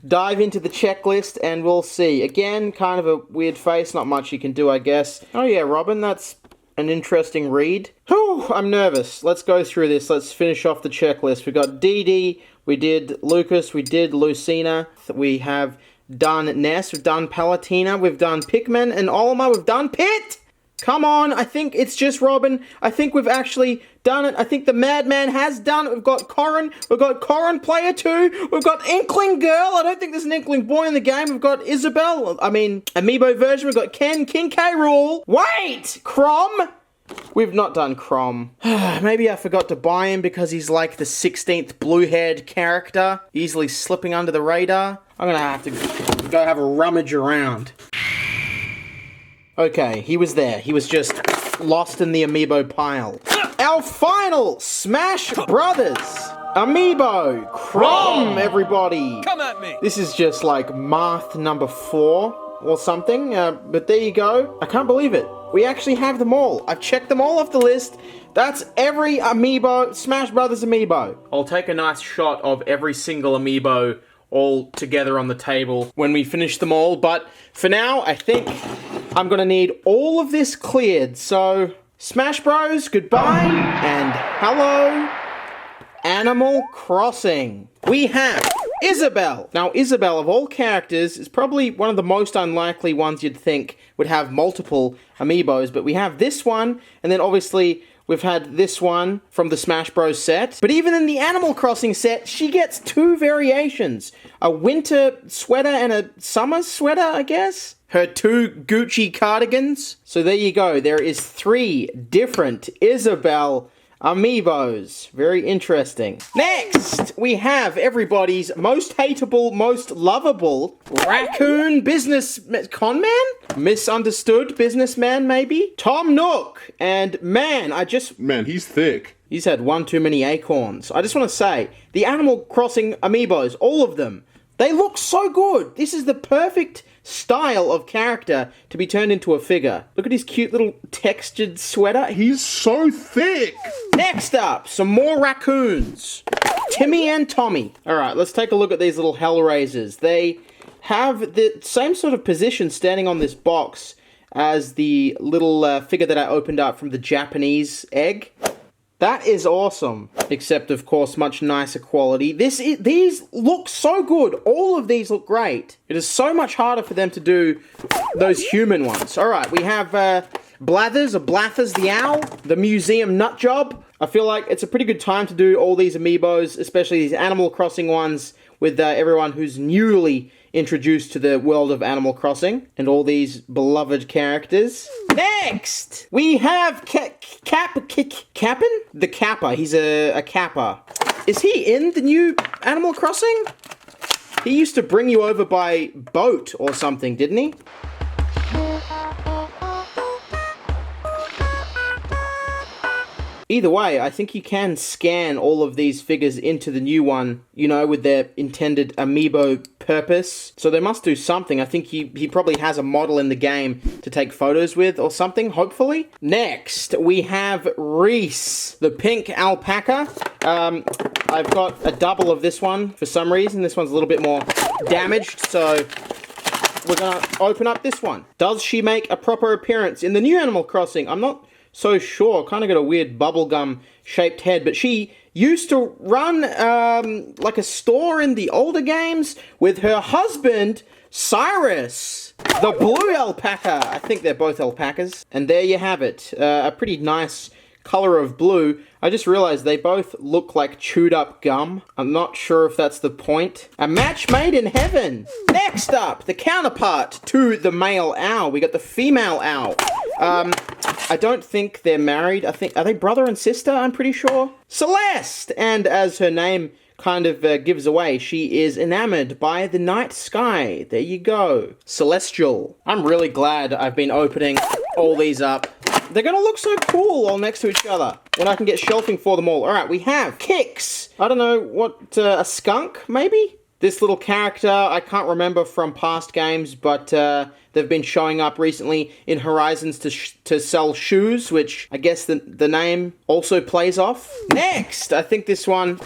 dive into the checklist and we'll see. Again, kind of a weird face. Not much you can do, I guess. Oh yeah, Robin, that's an interesting read. Whew, I'm nervous. Let's go through this. Let's finish off the checklist. We got Dee Dee, we did Lucas, we did Lucina, we have done Ness, we've done Palatina, we've done Pikmin and Olimar, we've done Pit! Come on, I think it's just Robin. I think we've actually done it. I think the Madman has done it. We've got Koren Player2, we've got Inkling Girl. I don't think there's an Inkling Boy in the game. We've got Isabelle, Amiibo version. We've got Ken, King K. Rool. Wait! Crom? We've not done Crom. Maybe I forgot to buy him because he's like the 16th blue-haired character, easily slipping under the radar. I'm gonna have to go have a rummage around. Okay, he was there. He was just lost in the Amiibo pile. Our final Smash Brothers Amiibo Crom, everybody. Come at me. This is just like Marth number 4 or something, but there you go. I can't believe it. We actually have them all. I've checked them all off the list. That's every Amiibo, Smash Brothers Amiibo. I'll take a nice shot of every single Amiibo all together on the table when we finish them all, but for now, I think I'm gonna need all of this cleared. So, Smash Bros, goodbye, and hello, Animal Crossing. We have Isabelle. Now, Isabelle, of all characters, is probably one of the most unlikely ones you'd think would have multiple Amiibos, but we have this one, and then obviously we've had this one from the Smash Bros set. But even in the Animal Crossing set, she gets 2 variations. A winter sweater and a summer sweater, I guess? Her 2 Gucci cardigans. So there you go. There is 3 different Isabelle Amiibos. Very interesting. Next, we have everybody's most hateable, most lovable raccoon business conman? Misunderstood businessman, maybe? Tom Nook. And man, Man, he's thick. he's had one too many acorns. I just want to say, the Animal Crossing Amiibos, all of them, they look so good. This is the perfect style of character to be turned into a figure. Look at his cute little textured sweater. He's so thick. Next up, some more raccoons. Timmy and Tommy. Alright, let's take a look at these little Hellraisers. They have the same sort of position standing on this box as the little figure that I opened up from the Japanese egg. That is awesome. Except, of course, much nicer quality. These look so good. All of these look great. It is so much harder for them to do those human ones. Alright, we have Blathers the Owl, the Museum Nutjob. I feel like it's a pretty good time to do all these Amiibos, especially these Animal Crossing ones, with everyone who's newly introduced to the world of Animal Crossing, and all these beloved characters. Next, we have Cap'n? The Kappa. He's a Kappa. Is he in the new Animal Crossing? He used to bring you over by boat or something, didn't he? Either way, I think you can scan all of these figures into the new one, you know, with their intended Amiibo purpose. So they must do something. I think he probably has a model in the game to take photos with or something, hopefully. Next, we have Reese, the pink alpaca. I've got a double of this one for some reason. This one's a little bit more damaged, so we're gonna open up this one. Does she make a proper appearance in the new Animal Crossing? I'm not so sure. Kind of got a weird bubblegum shaped head, but she used to run like a store in the older games with her husband Cyrus, the blue alpaca. I think they're both alpacas. And there you have it, a pretty nice color of blue. I just realized they both look like chewed up gum. I'm not sure if that's the point. A match made in heaven. Next up, the counterpart to the male owl. We got the female owl. I don't think they're married. are they brother and sister? I'm pretty sure. Celeste! And as her name kind of gives away, she is enamored by the night sky. There you go. Celestial. I'm really glad I've been opening all these up. They're gonna look so cool all next to each other when I can get shelving for them all. Alright, we have Kix. I don't know what, a skunk, maybe? This little character, I can't remember from past games, but they've been showing up recently in Horizons to sell shoes, which I guess the name also plays off. Next, I think this one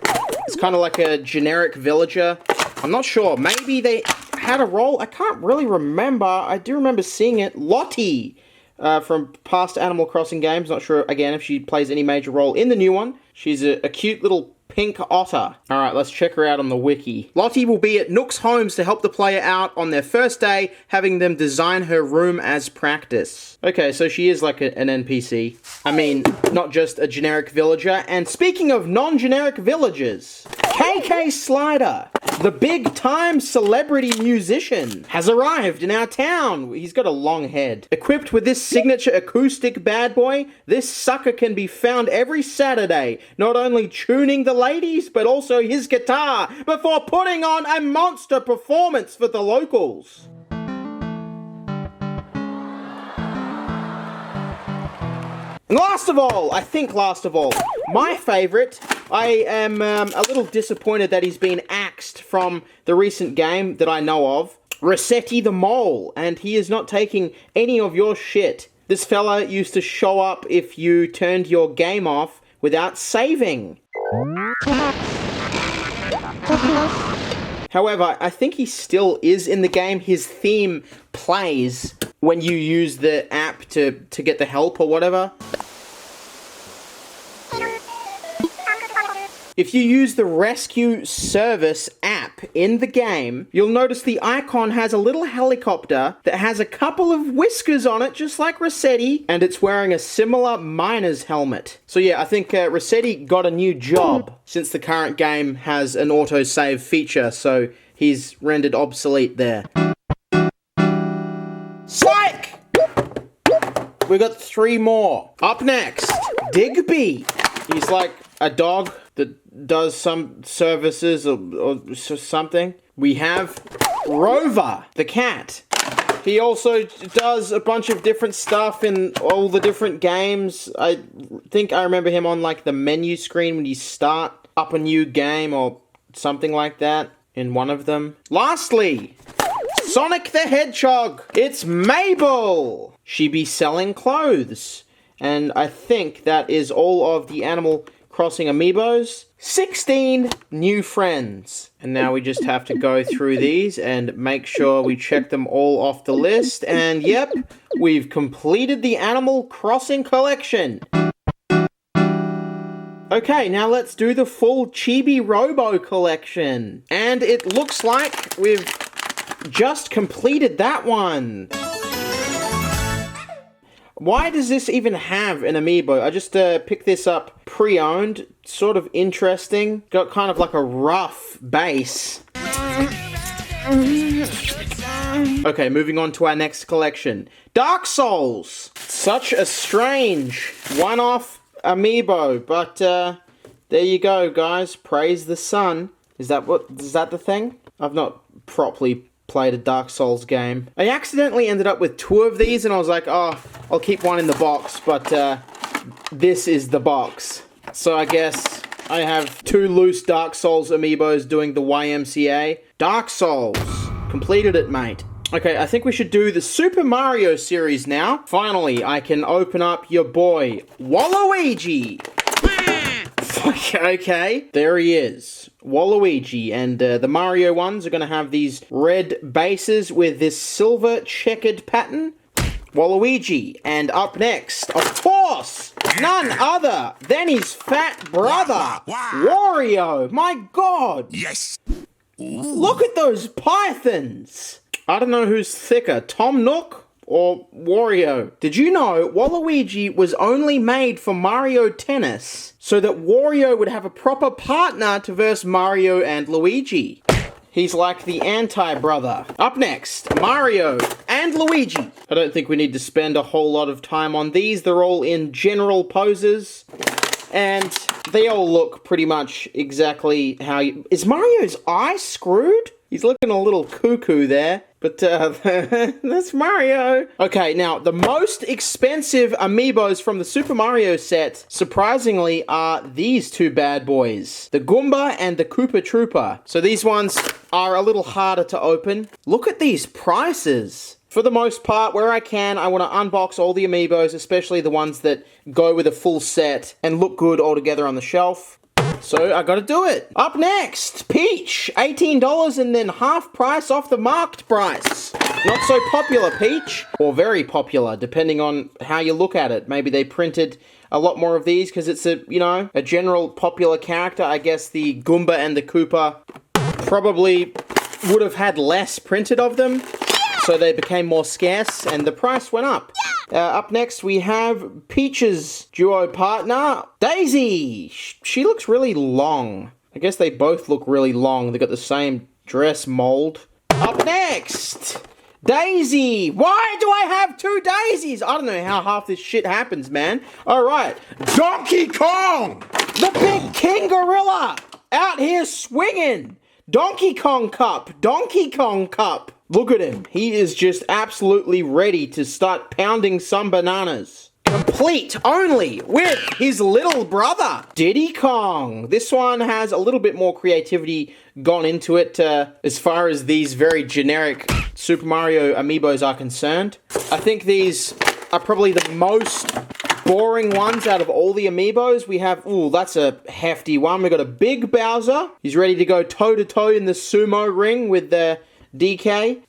is kind of like a generic villager. I'm not sure. Maybe they had a role. I can't really remember. I do remember seeing it. Lottie from past Animal Crossing games. Not sure, again, if she plays any major role in the new one. She's a cute little pink otter. Alright, let's check her out on the wiki. Lottie will be at Nook's homes to help the player out on their first day, having them design her room as practice. Okay, so she is like an NPC. I mean, not just a generic villager. And speaking of non-generic villagers, KK Slider, the big-time celebrity musician, has arrived in our town. He's got a long head. Equipped with this signature acoustic bad boy, this sucker can be found every Saturday, not only tuning the ladies, but also his guitar, before putting on a monster performance for the locals. And last of all, my favourite, I am a little disappointed that he's been axed from the recent game that I know of, Rossetti the Mole, and he is not taking any of your shit. This fella used to show up if you turned your game off without saving. However, I think he still is in the game. His theme plays when you use the app to get the help or whatever. If you use the Rescue Service app in the game, you'll notice the icon has a little helicopter that has a couple of whiskers on it, just like Rossetti, and it's wearing a similar miner's helmet. So yeah, I think Rossetti got a new job since the current game has an autosave feature, so he's rendered obsolete there. Psych! We got 3 more. Up next, Digby. He's like a dog that does some services or something. We have Rover, the cat. He also does a bunch of different stuff in all the different games. I think I remember him on like the menu screen when you start up a new game or something like that in one of them. Lastly, Sonic the Hedgehog. It's Mabel. She be selling clothes. And I think that is all of the Animal Crossing Amiibos. 16 new friends. And now we just have to go through these and make sure we check them all off the list. And yep, we've completed the Animal Crossing collection. Okay, now let's do the full Chibi Robo collection. And it looks like we've just completed that one. Why does this even have an amiibo? I just picked this up pre-owned. Sort of interesting. Got kind of like a rough base. Okay, moving on to our next collection. Dark Souls. Such a strange one-off amiibo. But there you go, guys. Praise the sun. Is that the thing? I've not properly played a Dark Souls game. I accidentally ended up with 2 of these and I was like, oh, I'll keep one in the box, but this is the box. So I guess I have 2 loose Dark Souls amiibos doing the YMCA. Dark Souls. Completed it, mate. Okay, I think we should do the Super Mario series now. Finally, I can open up your boy, Waluigi. Okay, there he is. Waluigi, and the Mario ones are going to have these red bases with this silver checkered pattern. Waluigi, and up next, of course, none other than his fat brother, Wario. My god! Yes! Look at those pythons! I don't know who's thicker, Tom Nook or Wario. Did you know Waluigi was only made for Mario Tennis so that Wario would have a proper partner to verse Mario and Luigi? He's like the anti-brother. Up next, Mario and Luigi. I don't think we need to spend a whole lot of time on these. They're all in general poses. And they all look pretty much exactly how you... Is Mario's eye screwed? He's looking a little cuckoo there. But that's Mario. Okay, now the most expensive amiibos from the Super Mario set, surprisingly, are these two bad boys. The Goomba and the Koopa Troopa. So these ones are a little harder to open. Look at these prices. For the most part, where I can, I want to unbox all the amiibos, especially the ones that go with a full set and look good all together on the shelf. So I gotta do it. Up next, Peach, $18 and then half price off the marked price. Not so popular, Peach, or very popular, depending on how you look at it. Maybe they printed a lot more of these because it's a, you know, a general popular character. I guess the Goomba and the Koopa probably would have had less printed of them, so they became more scarce and the price went up. Up next, we have Peach's duo partner, Daisy. She looks really long. I guess they both look really long. They got the same dress mold. Up next, Daisy. Why do I have two Daisies? I don't know how half this shit happens, man. All right, Donkey Kong! the big king gorilla out here swinging. Donkey Kong Cup. Donkey Kong Cup. Look at him. He is just absolutely ready to start pounding some bananas. Complete only with his little brother, Diddy Kong. This one has a little bit more creativity gone into it as far as these very generic Super Mario amiibos are concerned. I think these are probably the most boring ones out of all the amiibos. We have, ooh, that's a hefty one. We got a big Bowser. He's ready to go toe-to-toe in the sumo ring with the DK.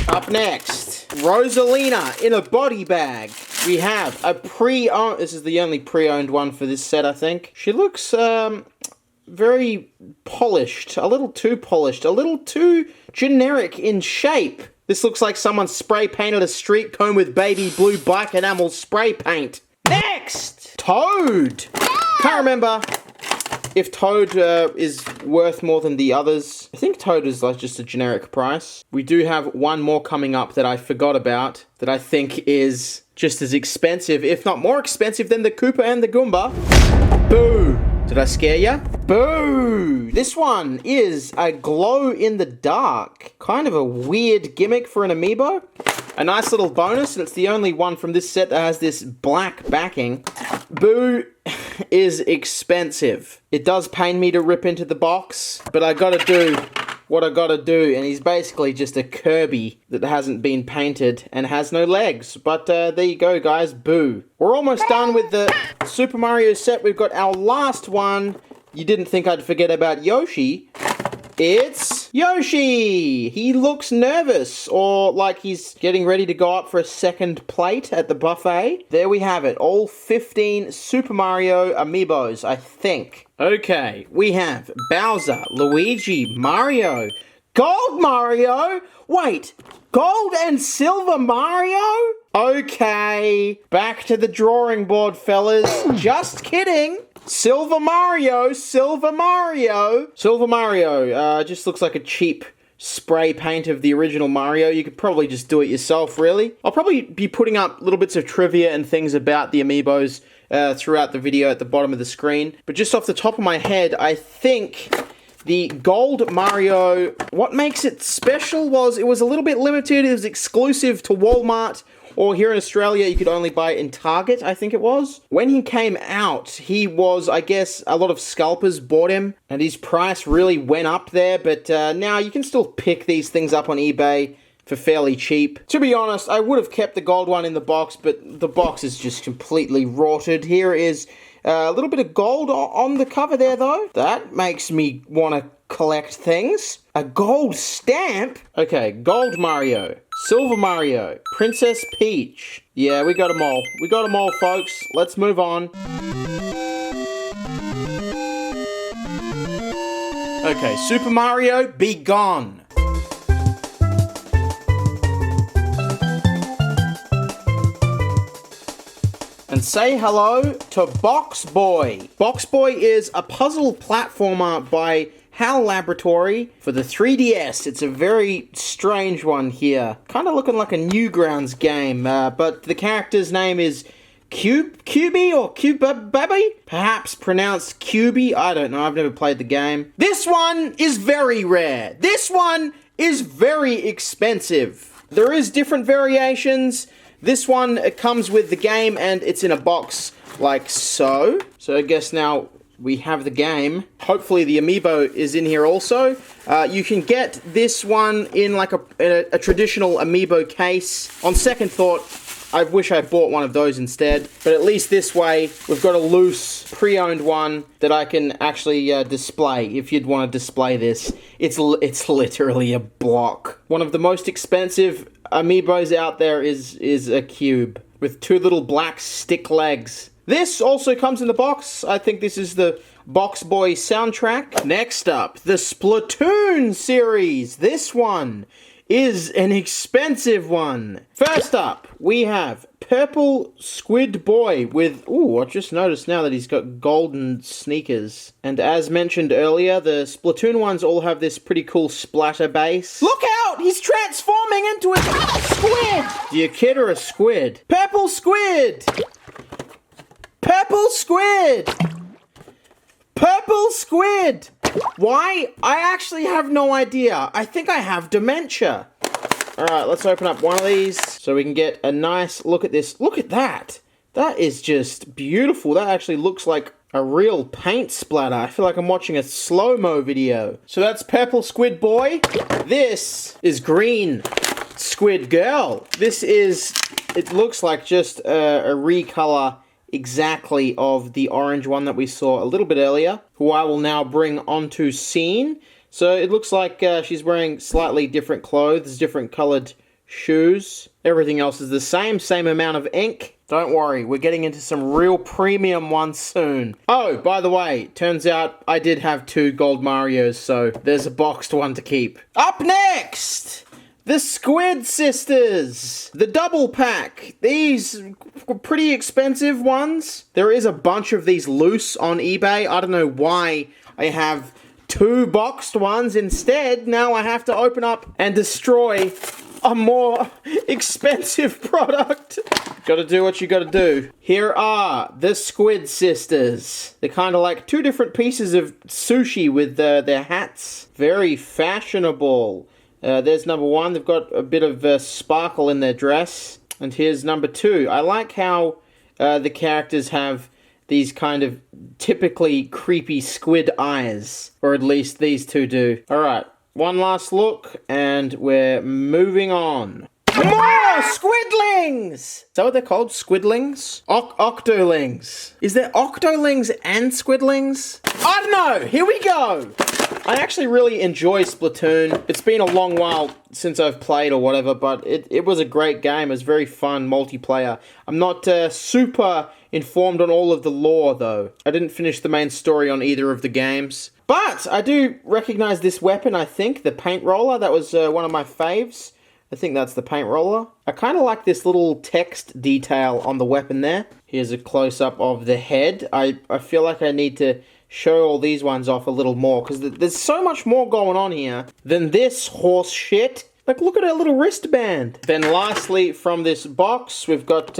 Up next, Rosalina in a body bag. We have a pre-owned, this is the only pre-owned one for this set, I think. She looks very polished, a little too generic in shape. This looks like someone spray painted a street cone with baby blue bike enamel spray paint. Next, Toad. Can't remember if Toad is worth more than the others. I think Toad is like just a generic price. We do have one more coming up that I forgot about that I think is just as expensive, if not more expensive than the Koopa and the Goomba. Boo! Did I scare ya? Boo! This one is a glow-in-the-dark. Kind of a weird gimmick for an amiibo. A nice little bonus, and it's the only one from this set that has this black backing. Boo is expensive. It does pain me to rip into the box, but I gotta do what I gotta do, and he's basically just a Kirby that hasn't been painted and has no legs. But there you go, guys. Boo. We're almost done with the Super Mario set. We've got our last one. You didn't think I'd forget about Yoshi. It's Yoshi! He looks nervous, or like he's getting ready to go up for a second plate at the buffet. There we have it, all 15 Super Mario amiibos, I think. Okay, we have Bowser, Luigi, Mario, Gold Mario? Wait, Gold and Silver Mario? Okay, back to the drawing board, fellas. Just kidding. Silver Mario, Silver Mario. Silver Mario, just looks like a cheap spray paint of the original Mario. You could probably just do it yourself, really. I'll probably be putting up little bits of trivia and things about the amiibos throughout the video at the bottom of the screen. But just off the top of my head, I think the Gold Mario, what makes it special was it was a little bit limited. It was exclusive to Walmart, or here in Australia, you could only buy it in Target, I think it was. When he came out, he was, I guess, a lot of scalpers bought him, and his price really went up there, but now you can still pick these things up on eBay for fairly cheap. To be honest, I would have kept the gold one in the box, but the box is just completely rotted. Here is a little bit of gold on the cover there, though. That makes me want to collect things. A gold stamp? Okay, Gold Mario, Silver Mario, Princess Peach. Yeah, we got them all. We got them all, folks. Let's move on. Okay, Super Mario, be gone. And say hello to Box Boy. Box Boy is a puzzle platformer by HAL Laboratory for the 3DS. It's a very strange one here. Kind of looking like a Newgrounds game, but the character's name is Cubey or Cubaby? Perhaps pronounced Cubey? I don't know, I've never played the game. This one is very rare. This one is very expensive. There is different variations. This one, it comes with the game and it's in a box like so. So I guess now we have the game. Hopefully the amiibo is in here also. You can get this one in like a traditional amiibo case. On second thought, I wish I bought one of those instead. But at least this way, we've got a loose, pre-owned one that I can actually display if you'd want to display this. It's literally a block. One of the most expensive amiibos out there is a cube with two little black stick legs. This also comes in the box. I think this is the Box Boy soundtrack. Next up, the Splatoon series. This one is an expensive one. First up, we have Purple Squid Boy with... Ooh, I just noticed now that he's got golden sneakers. And as mentioned earlier, the Splatoon ones all have this pretty cool splatter base. Look out! He's transforming into a squid! Do you kid or a squid? Purple Squid! Purple Squid! Purple Squid! Why? I actually have no idea. I think I have dementia. Alright, let's open up one of these so we can get a nice look at this. Look at that! That is just beautiful. That actually looks like a real paint splatter. I feel like I'm watching a slow-mo video. So that's Purple Squid Boy. This is Green Squid Girl. This is... It looks like just a recolor exactly of the orange one that we saw a little bit earlier, who I will now bring onto scene. So it looks like she's wearing slightly different clothes, different colored shoes. Everything else is the same amount of ink. Don't worry, we're getting into some real premium ones soon. Oh, by the way, turns out I did have 2 gold Marios, so there's a boxed one to keep. Up next! The Squid Sisters! The double pack! These were pretty expensive ones. There is a bunch of these loose on eBay. I don't know why I have 2 boxed ones instead. Now I have to open up and destroy a more expensive product. Gotta do what you gotta do. Here are the Squid Sisters. They're kind of like 2 different pieces of sushi with their hats. Very fashionable. There's number 1. They've got a bit of sparkle in their dress. And here's number 2. I like how the characters have these kind of typically creepy squid eyes. Or at least these 2 do. Alright, one last look and we're moving on. More squidlings! Is that what they're called? Squidlings? Octolings. Is there octolings and squidlings? I don't know. Here we go. I actually really enjoy Splatoon. It's been a long while since I've played or whatever, but it was a great game. It was very fun multiplayer. I'm not super informed on all of the lore, though. I didn't finish the main story on either of the games. But I do recognize this weapon, I think. The paint roller. That was one of my faves. I think that's the paint roller. I kind of like this little text detail on the weapon there. Here's a close-up of the head. I feel like I need to show all these ones off a little more, because there's so much more going on here than this horse shit. Like, look at her little wristband. Then lastly, from this box, we've got,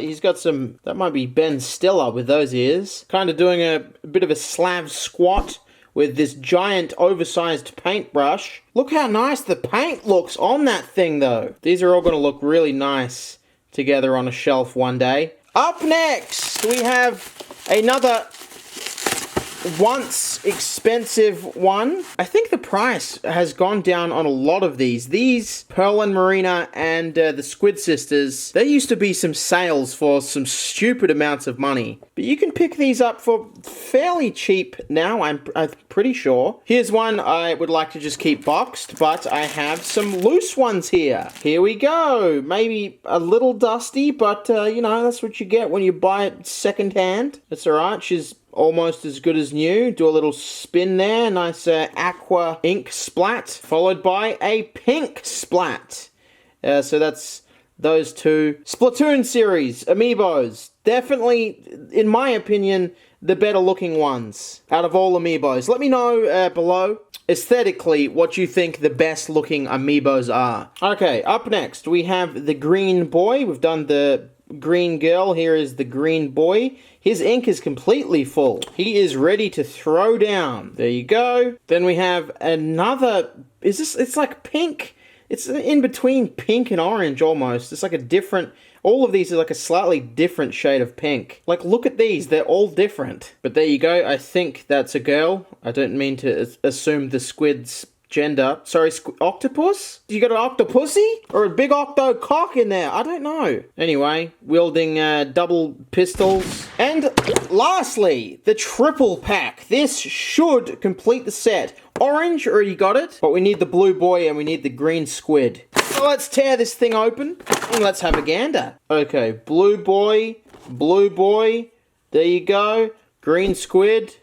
he's got some, that might be Ben Stiller with those ears. Kind of doing a bit of a Slav squat with this giant oversized paintbrush. Look how nice the paint looks on that thing, though. These are all going to look really nice together on a shelf one day. Up next, we have another once expensive one. I think the price has gone down on a lot of these. These, Pearl and Marina and the Squid Sisters, there used to be some sales for some stupid amounts of money. But you can pick these up for fairly cheap now, I'm pretty sure. Here's one I would like to just keep boxed, but I have some loose ones here. Here we go. Maybe a little dusty, but you know, that's what you get when you buy it secondhand. It's alright. She's almost as good as new. Do a little spin there. Nice aqua ink splat, followed by a pink splat. So that's those 2 Splatoon series amiibos. Definitely, in my opinion, the better looking ones out of all amiibos. Let me know below, aesthetically, what you think the best looking amiibos are. Okay, up next, we have the Green Boy. We've done the green girl. Here is the green boy. His ink is completely full. He is ready to throw down. There you go. Then we have another... It's like pink. It's in between pink and orange almost. It's like a different... All of these are like a slightly different shade of pink. Like, look at these. They're all different. But there you go. I think that's a girl. I don't mean to assume the squid's gender. Sorry, octopus? You got an octopussy? Or a big octo cock in there? I don't know. Anyway, wielding double pistols. And lastly, the triple pack. This should complete the set. Orange, already got it. But we need the blue boy and we need the green squid. So let's tear this thing open and let's have a gander. Okay, blue boy. There you go. Green squid.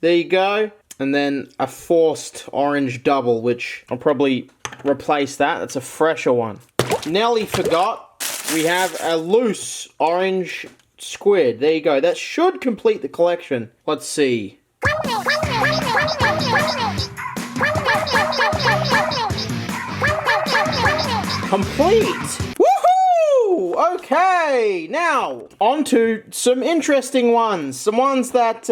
There you go. And then a forced orange double, which I'll probably replace that. That's a fresher one. Nearly forgot. We have a loose orange squid. There you go. That should complete the collection. Let's see. Complete! Woohoo! Okay, now on to some interesting ones. Some ones that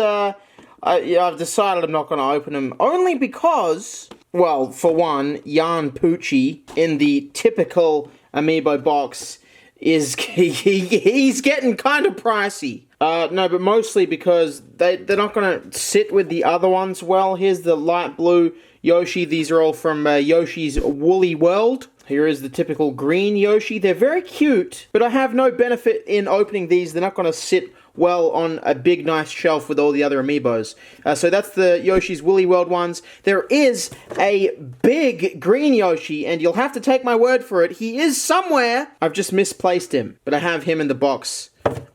I've decided I'm not going to open them only because, well, for one, Yarn Poochie in the typical Amiibo box is he's getting kind of pricey. No, but mostly because they're not going to sit with the other ones well. Here's the light blue Yoshi. These are all from Yoshi's Woolly World. Here is the typical green Yoshi. They're very cute, but I have no benefit in opening these. They're not going to sit well on a big, nice shelf with all the other Amiibos. So that's the Yoshi's Woolly World ones. There is a big green Yoshi, and you'll have to take my word for it. He is somewhere. I've just misplaced him, but I have him in the box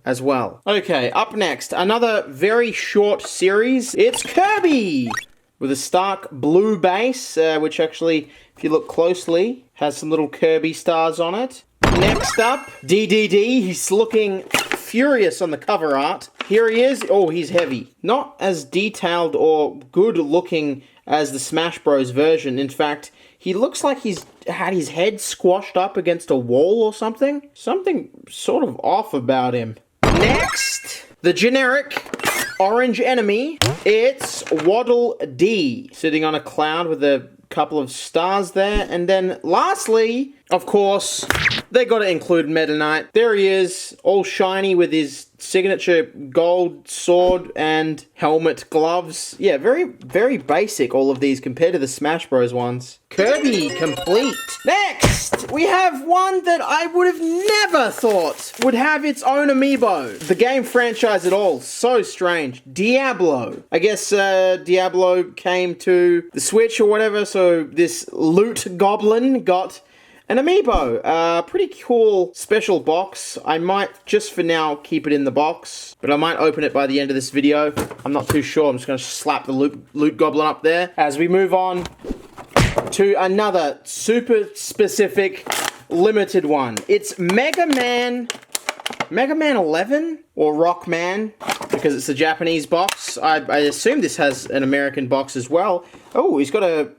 as well. Okay, up next, another very short series. It's Kirby! With a stark blue base, which actually, if you look closely, has some little Kirby stars on it. Next up, DDD. He's looking furious on the cover art. Here he is. Oh, he's heavy. Not as detailed or good looking as the Smash Bros version. In fact, he looks like he's had his head squashed up against a wall or something. Something sort of off about him. Next, the generic orange enemy. It's Waddle Dee, sitting on a cloud with a couple of stars there. And then lastly, of course, they got to include Meta Knight. There he is, all shiny with his signature gold sword and helmet, gloves. Yeah, very, very basic, all of these, compared to the Smash Bros ones. Kirby complete. Next, we have one that I would have never thought would have its own amiibo. The game franchise at all. So strange. Diablo. I guess Diablo came to the Switch or whatever, so this loot goblin got an amiibo. Pretty cool special box. I might, just for now, keep it in the box, but I might open it by the end of this video. I'm not too sure. I'm just going to slap the loot goblin up there. As we move on to another super specific limited one. It's Mega Man 11 or Rockman, because it's a Japanese box. I assume this has an American box as well. Oh, he's got a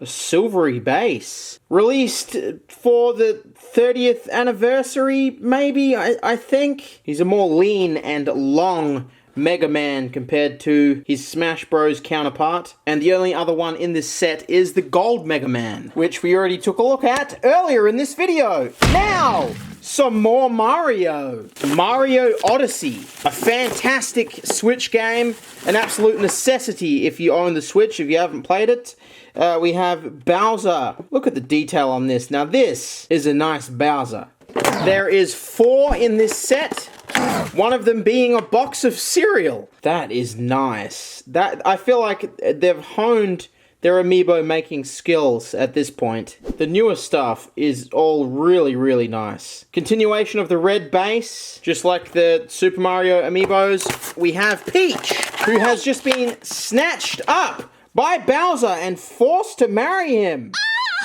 silvery base. Released for the 30th anniversary, maybe, I think. He's a more lean and long Mega Man compared to his Smash Bros counterpart. And the only other one in this set is the Gold Mega Man, which we already took a look at earlier in this video. Now, some more Mario. Mario Odyssey, a fantastic Switch game, an absolute necessity if you own the Switch, if you haven't played it. We have Bowser. Look at the detail on this. Now this is a nice Bowser. There is 4 in this set. One of them being a box of cereal. That is nice. That, I feel like they've honed their amiibo making skills at this point. The newer stuff is all really, really nice. Continuation of the red base, just like the Super Mario amiibos. We have Peach, who has just been snatched up by Bowser and forced to marry him.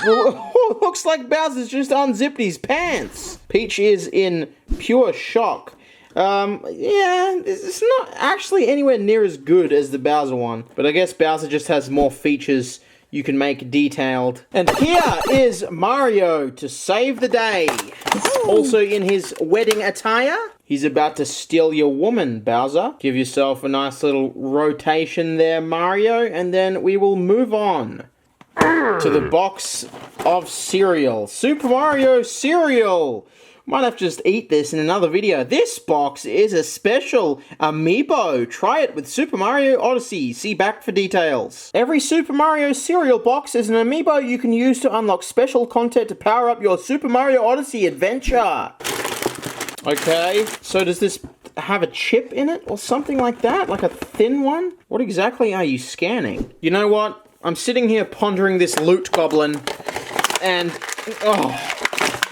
Looks like Bowser's just unzipped his pants. Peach is in pure shock. Yeah, it's not actually anywhere near as good as the Bowser one, but I guess Bowser just has more features you can make detailed. And here is Mario to save the day. Also in his wedding attire. He's about to steal your woman, Bowser. Give yourself a nice little rotation there, Mario, and then we will move on to the box of cereal. Super Mario cereal. Might have to just eat this in another video. This box is a special amiibo. Try it with Super Mario Odyssey. See back for details. Every Super Mario cereal box is an amiibo you can use to unlock special content to power up your Super Mario Odyssey adventure. Okay, so does this have a chip in it or something like that? Like a thin one? What exactly are you scanning? You know what? I'm sitting here pondering this loot goblin and... oh...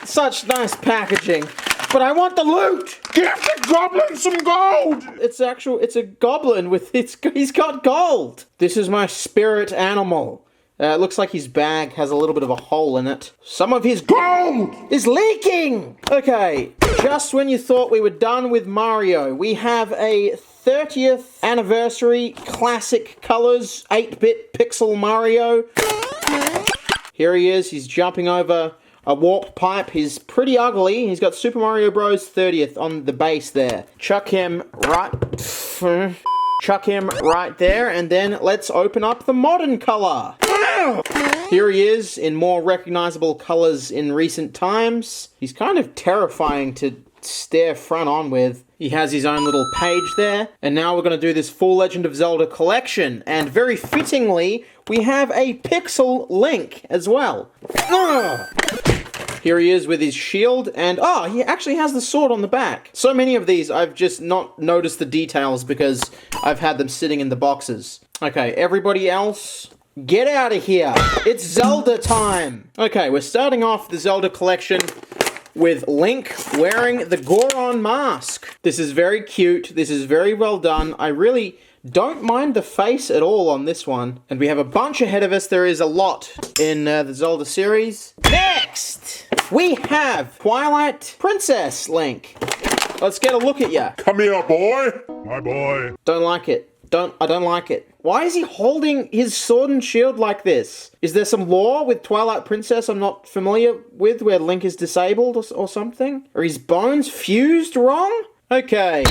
such nice packaging, but I want the loot! Give the goblin some gold! It's a goblin with, he's got gold! This is my spirit animal. It looks like his bag has a little bit of a hole in it. Some of his gold is leaking! Okay, just when you thought we were done with Mario, we have a 30th anniversary classic colors 8-bit pixel Mario. Here he is, he's jumping over a warp pipe. He's pretty ugly. He's got Super Mario Bros. 30th on the base there. Chuck him right there, and then let's open up the modern color. Here he is in more recognizable colors in recent times. He's kind of terrifying to stare front on with. He has his own little page there. And now we're going to do this full Legend of Zelda collection. And very fittingly, we have a Pixel Link as well. Here he is with his shield, and he actually has the sword on the back. So many of these, I've just not noticed the details because I've had them sitting in the boxes. Okay, everybody else, get out of here. It's Zelda time. Okay, we're starting off the Zelda collection with Link wearing the Goron mask. This is very cute. This is very well done. I really don't mind the face at all on this one. And we have a bunch ahead of us. There is a lot in the Zelda series. Next, we have Twilight Princess Link. Let's get a look at ya. Come here, boy. My boy. Don't like it. I don't like it. Why is he holding his sword and shield like this? Is there some lore with Twilight Princess I'm not familiar with where Link is disabled or something? Are his bones fused wrong? Okay.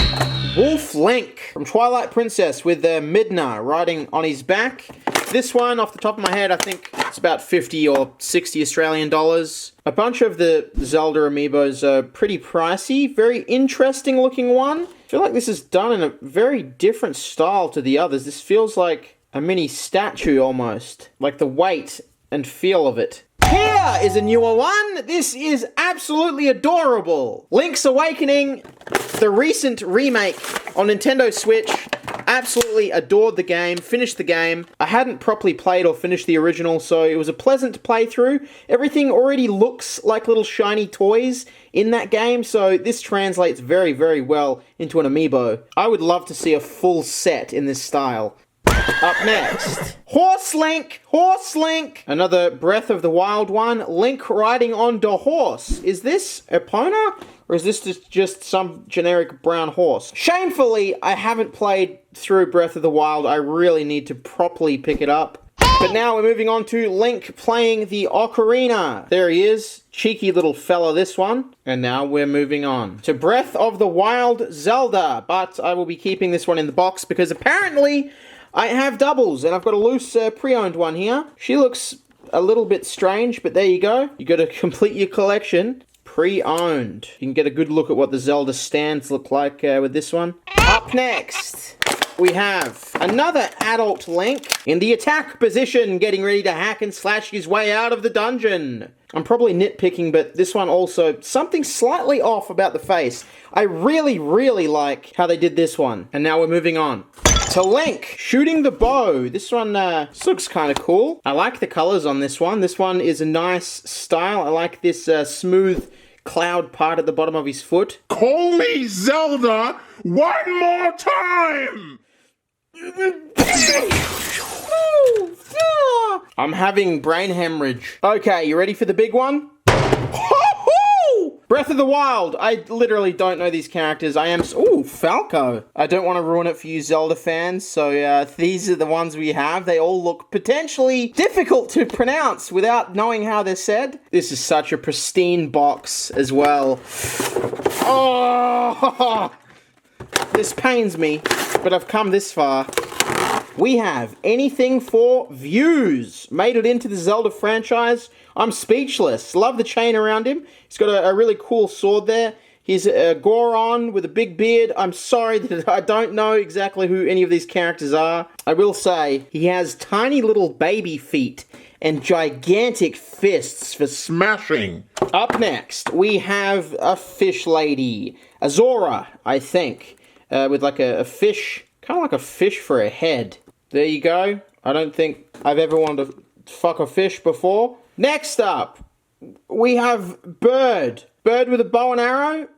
Wolf Link from Twilight Princess with Midna riding on his back. This one, off the top of my head, I think it's about 50 or 60 Australian dollars. A bunch of the Zelda amiibos are pretty pricey. Very interesting looking one. I feel like this is done in a very different style to the others. This feels like a mini statue almost. Like the weight and feel of it. Here is a newer one. This is absolutely adorable. Link's Awakening, the recent remake on Nintendo Switch. Absolutely adored the game, finished the game. I hadn't properly played or finished the original, so it was a pleasant playthrough. Everything already looks like little shiny toys in that game, so this translates very, very well into an amiibo. I would love to see a full set in this style. Up next, Horse Link! Horse Link! Another Breath of the Wild one. Link riding on the horse. Is this Epona? Or is this just some generic brown horse? Shamefully, I haven't played through Breath of the Wild. I really need to properly pick it up. But now we're moving on to Link playing the ocarina. There he is. Cheeky little fella, this one. And now we're moving on to Breath of the Wild Zelda. But I will be keeping this one in the box because apparently I have doubles, and I've got a loose pre-owned one here. She looks a little bit strange, but there you go. You got to complete your collection. Pre-owned. You can get a good look at what the Zelda stands look like with this one. Up next, we have another adult Link in the attack position, getting ready to hack and slash his way out of the dungeon. I'm probably nitpicking, but this one also, something slightly off about the face. I really, really like how they did this one. And now we're moving on to Link shooting the bow. This one looks kind of cool. I like the colors on this one. This one is a nice style. I like this smooth cloud part at the bottom of his foot. Call me Zelda one more time! I'm having brain hemorrhage. Okay, you ready for the big one? Breath of the Wild. I literally don't know these characters. I am... Ooh, Falco. I don't want to ruin it for you Zelda fans, so these are the ones we have. They all look potentially difficult to pronounce without knowing how they're said. This is such a pristine box as well. Oh! This pains me, but I've come this far. We have Anything for Views. Made it into the Zelda franchise. I'm speechless. Love the chain around him. He's got a really cool sword there. He's a Goron with a big beard. I'm sorry that I don't know exactly who any of these characters are. I will say, he has tiny little baby feet and gigantic fists for smashing. Up next, we have a fish lady. Azora, I think. With like a fish, kind of like a fish for a head. There you go. I don't think I've ever wanted to fuck a fish before. Next up, we have Bird. Bird with a bow and arrow.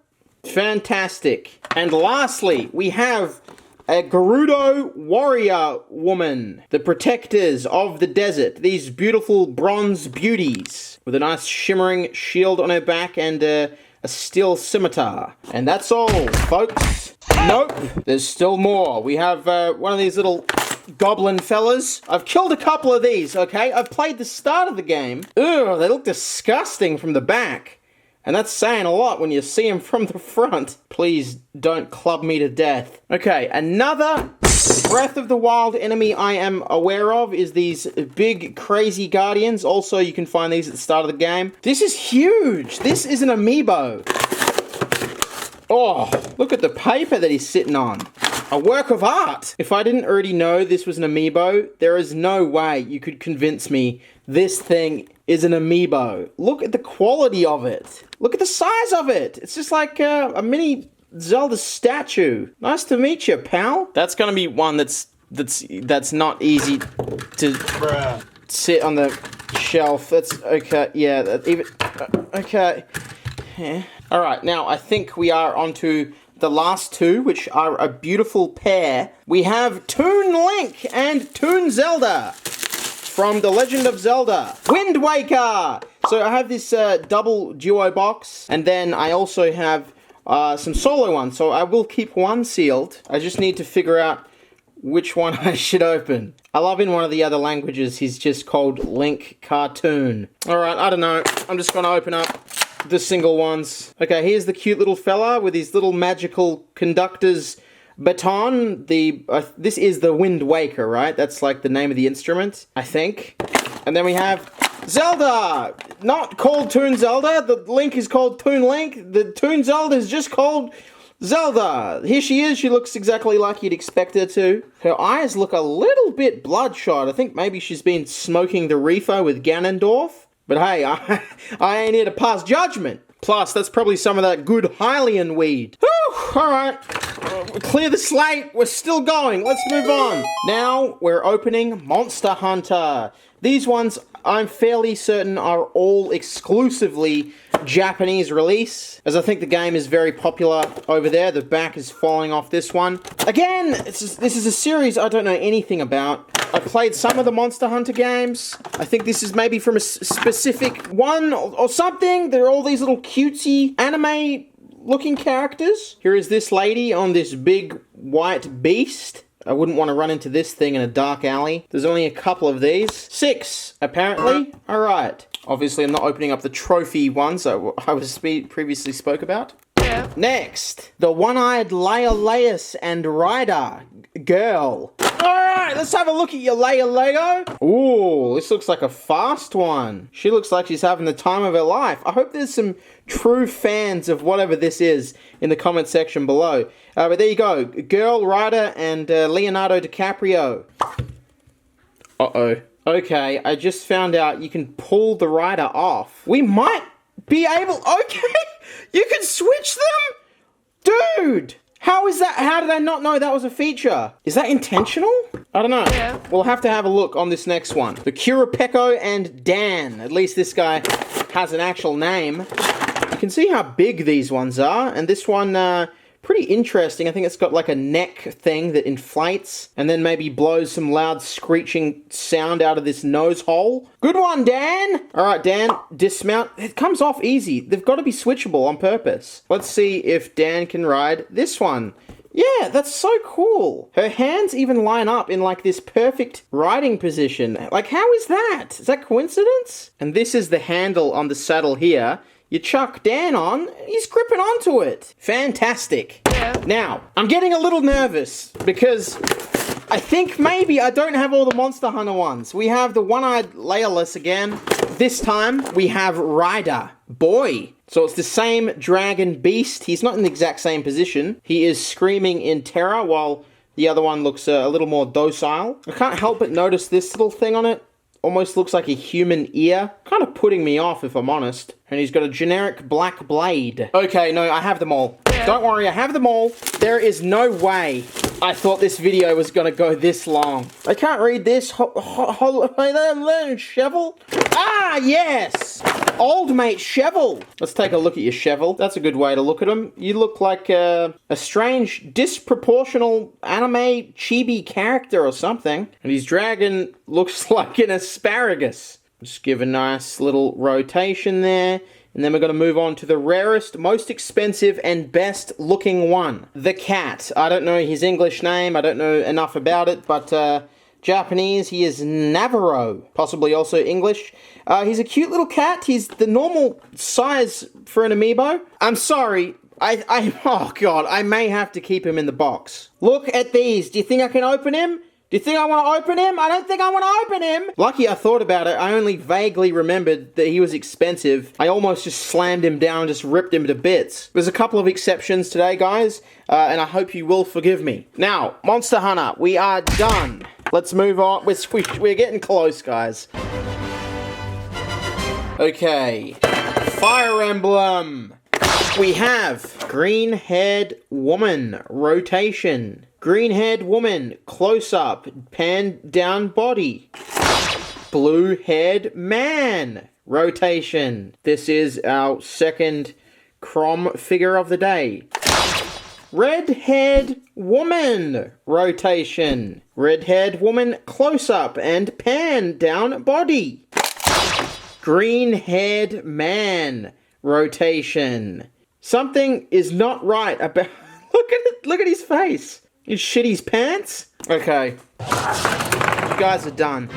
Fantastic. And lastly, we have a Gerudo warrior woman. The protectors of the desert. These beautiful bronze beauties. With a nice shimmering shield on her back and a steel scimitar. And that's all, folks. Nope. There's still more. We have one of these little goblin fellas. I've killed a couple of these, okay? I've played the start of the game. Ugh, they look disgusting from the back. And that's saying a lot when you see them from the front. Please don't club me to death. Okay, another Breath of the Wild enemy I am aware of is these big, crazy guardians. Also, you can find these at the start of the game. This is huge. This is an amiibo. Oh, look at the paper that he's sitting on. A work of art. If I didn't already know this was an amiibo, there is no way you could convince me this thing is an amiibo. Look at the quality of it. Look at the size of it. It's just like a mini Zelda statue. Nice to meet you, pal. That's gonna be one that's not easy to sit on the shelf. That's okay. Yeah, okay. Yeah. All right, now I think we are onto the last two, which are a beautiful pair. We have Toon Link and Toon Zelda from The Legend of Zelda Wind Waker. So I have this double duo box, and then I also have some solo ones. So I will keep one sealed. I just need to figure out which one I should open. I love in one of the other languages, he's just called Link Cartoon. All right, I don't know. I'm just gonna open up the single ones. Okay, here's the cute little fella with his little magical conductor's baton. This is the Wind Waker, right? That's like the name of the instrument, I think. And then we have Zelda! Not called Toon Zelda. The Link is called Toon Link. The Toon Zelda is just called Zelda. Here she is. She looks exactly like you'd expect her to. Her eyes look a little bit bloodshot. I think maybe she's been smoking the reefer with Ganondorf. But hey, I ain't here to pass judgment. Plus, that's probably some of that good Hylian weed. Whew, alright. Clear the slate. We're still going. Let's move on. Now, we're opening Monster Hunter. These ones, I'm fairly certain, are all exclusively Japanese release, as I think the game is very popular over there. The back is falling off this one. Again, this is a series I don't know anything about. I played some of the Monster Hunter games. I think this is maybe from a specific one or something. There are all these little cutesy anime looking characters. Here is this lady on this big white beast. I wouldn't want to run into this thing in a dark alley. There's only a couple of these. 6, apparently. Alright. Obviously, I'm not opening up the trophy ones that I was previously spoke about. Yeah. Next, the one-eyed Leia and Ryder girl. Alright, let's have a look at your Leia Lego. Ooh, this looks like a fast one. She looks like she's having the time of her life. I hope there's some true fans of whatever this is in the comment section below. But there you go. Girl, Ryder, and Leonardo DiCaprio. Uh-oh. Okay, I just found out you can pull the Ryder off. We might be able... Okay, you can switch them? Dude! How is that? How did I not know that was a feature? Is that intentional? I don't know. Yeah. We'll have to have a look on this next one. The Kurapeko and Dan. At least this guy has an actual name. You can see how big these ones are. And this one pretty interesting. I think it's got like a neck thing that inflates and then maybe blows some loud screeching sound out of this nose hole. Good one, Dan! Alright, Dan, dismount. It comes off easy. They've got to be switchable on purpose. Let's see if Dan can ride this one. Yeah, that's so cool. Her hands even line up in like this perfect riding position. Like, how is that? Is that coincidence? And this is the handle on the saddle here. You chuck Dan on, he's gripping onto it. Fantastic. Yeah. Now, I'm getting a little nervous because I think maybe I don't have all the Monster Hunter ones. We have the one-eyed Leolus again. This time, we have Ryder. Boy. So it's the same dragon beast. He's not in the exact same position. He is screaming in terror while the other one looks a little more docile. I can't help but notice this little thing on it. Almost looks like a human ear. Kind of putting me off, if I'm honest. And he's got a generic black blade. Okay, no, I have them all. Don't worry, I have them all. There is no way I thought this video was gonna go this long. I can't read this. Shovel? Ah, yes! Old mate Shovel. Let's take a look at your Shovel. That's a good way to look at him. You look like a strange, disproportional anime chibi character or something. And his dragon looks like an asparagus. Just give a nice little rotation there. And then we're going to move on to the rarest, most expensive, and best looking one. The cat. I don't know his English name. I don't know enough about it, but Japanese, he is Navarro. Possibly also English. He's a cute little cat. He's the normal size for an amiibo. I'm sorry. Oh god, I may have to keep him in the box. Look at these. Do you think I can open him? Do you think I want to open him? I don't think I want to open him. Lucky I thought about it. I only vaguely remembered that he was expensive. I almost just slammed him down and just ripped him to bits. There's a couple of exceptions today, guys, and I hope you will forgive me. Now, Monster Hunter, we are done. Let's move on. We're getting close, guys. Okay. Fire Emblem. We have green-haired woman, rotation. Green-haired woman, close-up, pan-down body. Blue-haired man, rotation. This is our second Crom figure of the day. Red-haired woman, rotation. Red-haired woman, close-up and pan-down body. Green-haired man, rotation. Something is not right about... Look at his face. You shit his pants? Okay. You guys are done.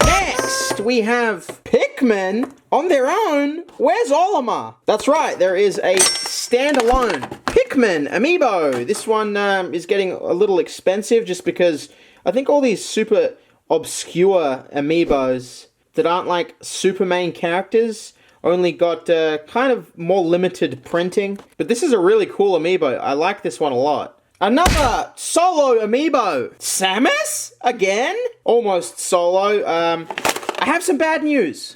Next, we have Pikmin on their own. Where's Olimar? That's right, there is a standalone Pikmin Amiibo. This one is getting a little expensive just because I think all these super obscure Amiibos that aren't like super main characters only got kind of more limited printing. But this is a really cool Amiibo. I like this one a lot. Another solo Amiibo. Samus? Again? Almost solo. I have some bad news.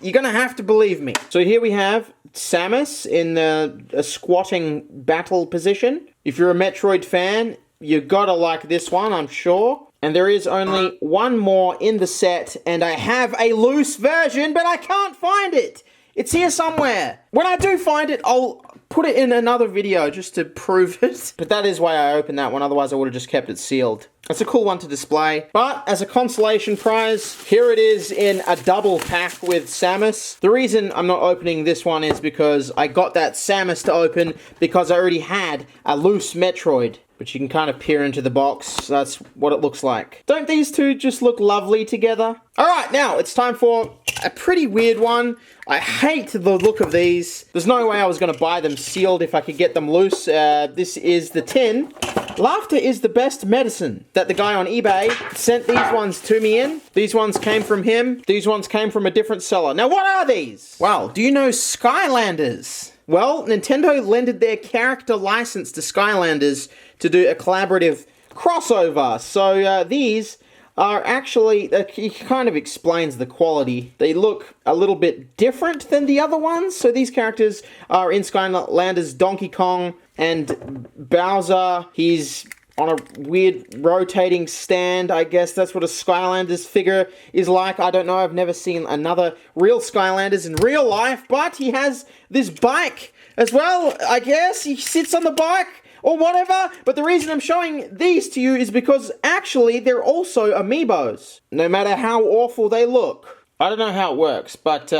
You're gonna have to believe me. So here we have Samus in a squatting battle position. If you're a Metroid fan, you gotta like this one, I'm sure. And there is only one more in the set, and I have a loose version, but I can't find it. It's here somewhere. When I do find it, I'll put it in another video just to prove it. But that is why I opened that one, otherwise I would have just kept it sealed. It's a cool one to display. But as a consolation prize, here it is in a double pack with Samus. The reason I'm not opening this one is because I got that Samus to open because I already had a loose Metroid. But you can kind of peer into the box. That's what it looks like. Don't these two just look lovely together? Alright, now it's time for a pretty weird one. I hate the look of these. There's no way I was going to buy them sealed if I could get them loose. This is the tin. Laughter is the best medicine. That the guy on eBay sent these ones to me in. These ones came from him. These ones came from a different seller. Now what are these? Well, do you know Skylanders? Well, Nintendo lended their character license to Skylanders to do a collaborative crossover. So these are actually, he kind of explains the quality. They look a little bit different than the other ones. So these characters are in Skylanders, Donkey Kong and Bowser. He's on a weird rotating stand, I guess that's what a Skylanders figure is like. I don't know, I've never seen another real Skylanders in real life, but he has this bike as well, I guess. He sits on the bike or whatever. But the reason I'm showing these to you is because actually they're also amiibos, no matter how awful they look. I don't know how it works, but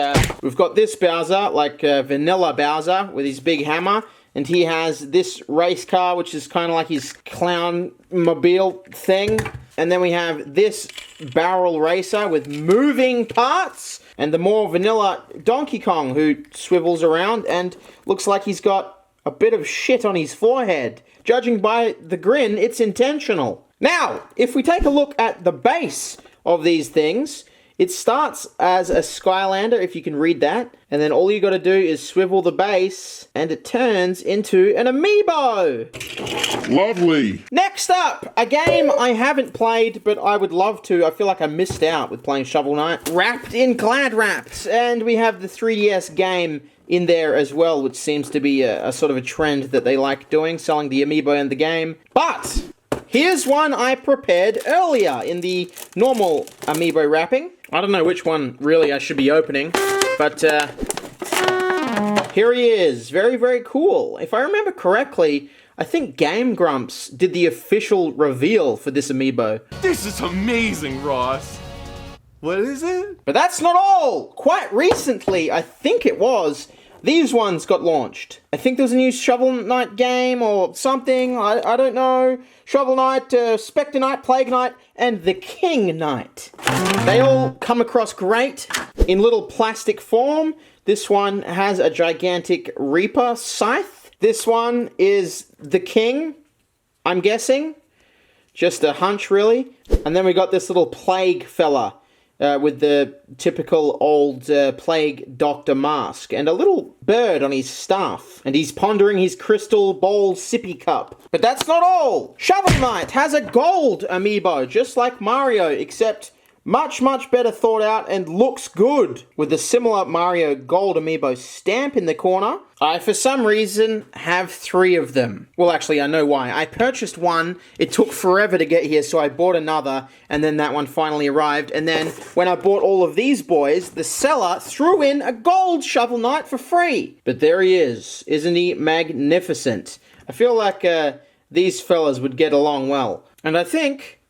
we've got this Bowser, like vanilla Bowser with his big hammer. And he has this race car, which is kind of like his clown mobile thing. And then we have this barrel racer with moving parts. And the more vanilla Donkey Kong, who swivels around and looks like he's got a bit of shit on his forehead. Judging by the grin, it's intentional. Now, if we take a look at the base of these things, it starts as a Skylander, if you can read that, and then all you gotta do is swivel the base, and it turns into an amiibo! Lovely! Next up, a game I haven't played, but I would love to. I feel like I missed out with playing Shovel Knight. Wrapped in Glad Wrapped, and we have the 3DS game in there as well, which seems to be a sort of a trend that they like doing, selling the amiibo and the game. But here's one I prepared earlier in the normal amiibo wrapping. I don't know which one really I should be opening, but here he is. Very, very cool. If I remember correctly, I think Game Grumps did the official reveal for this amiibo. This is amazing, Ross. What is it? But that's not all! Quite recently, I think it was, these ones got launched. I think there was a new Shovel Knight game or something, I don't know. Shovel Knight, Spectre Knight, Plague Knight, and the King Knight. They all come across great in little plastic form. This one has a gigantic Reaper scythe. This one is the King, I'm guessing. Just a hunch, really. And then we got this little Plague fella. With the typical old plague doctor mask and a little bird on his staff. And he's pondering his crystal bowl sippy cup. But that's not all! Shovel Knight has a gold amiibo, just like Mario, except much, much better thought out and looks good. With the similar Mario gold amiibo stamp in the corner. I, for some reason, have 3 of them. Well, actually, I know why. I purchased one, it took forever to get here, so I bought another, and then that one finally arrived. And then, when I bought all of these boys, the seller threw in a gold Shovel Knight for free. But there he is. Isn't he magnificent? I feel like these fellas would get along well. And I think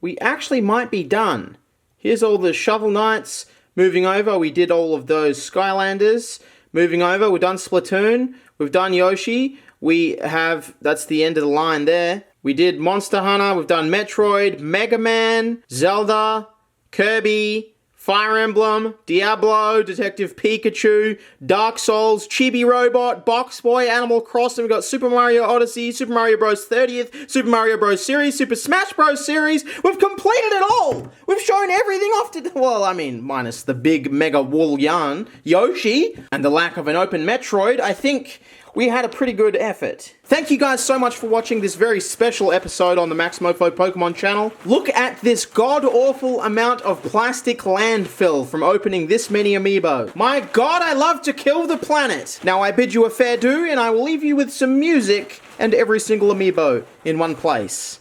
we actually might be done. Here's all the Shovel Knights. Moving over, we did all of those Skylanders. Moving over, we've done Splatoon. We've done Yoshi. We have, that's the end of the line there. We did Monster Hunter. We've done Metroid, Mega Man, Zelda, Kirby, Fire Emblem, Diablo, Detective Pikachu, Dark Souls, Chibi Robot, Box Boy, Animal Crossing. We've got Super Mario Odyssey, Super Mario Bros. 30th, Super Mario Bros. Series, Super Smash Bros. Series. We've completed it all! We've shown everything off to, well, I mean, minus the big mega wool yarn, Yoshi, and the lack of an open Metroid. I think we had a pretty good effort. Thank you guys so much for watching this very special episode on the Max Mofo Pokemon channel. Look at this god-awful amount of plastic landfill from opening this many amiibo. My god, I love to kill the planet. Now I bid you a fair do, and I will leave you with some music and every single amiibo in one place.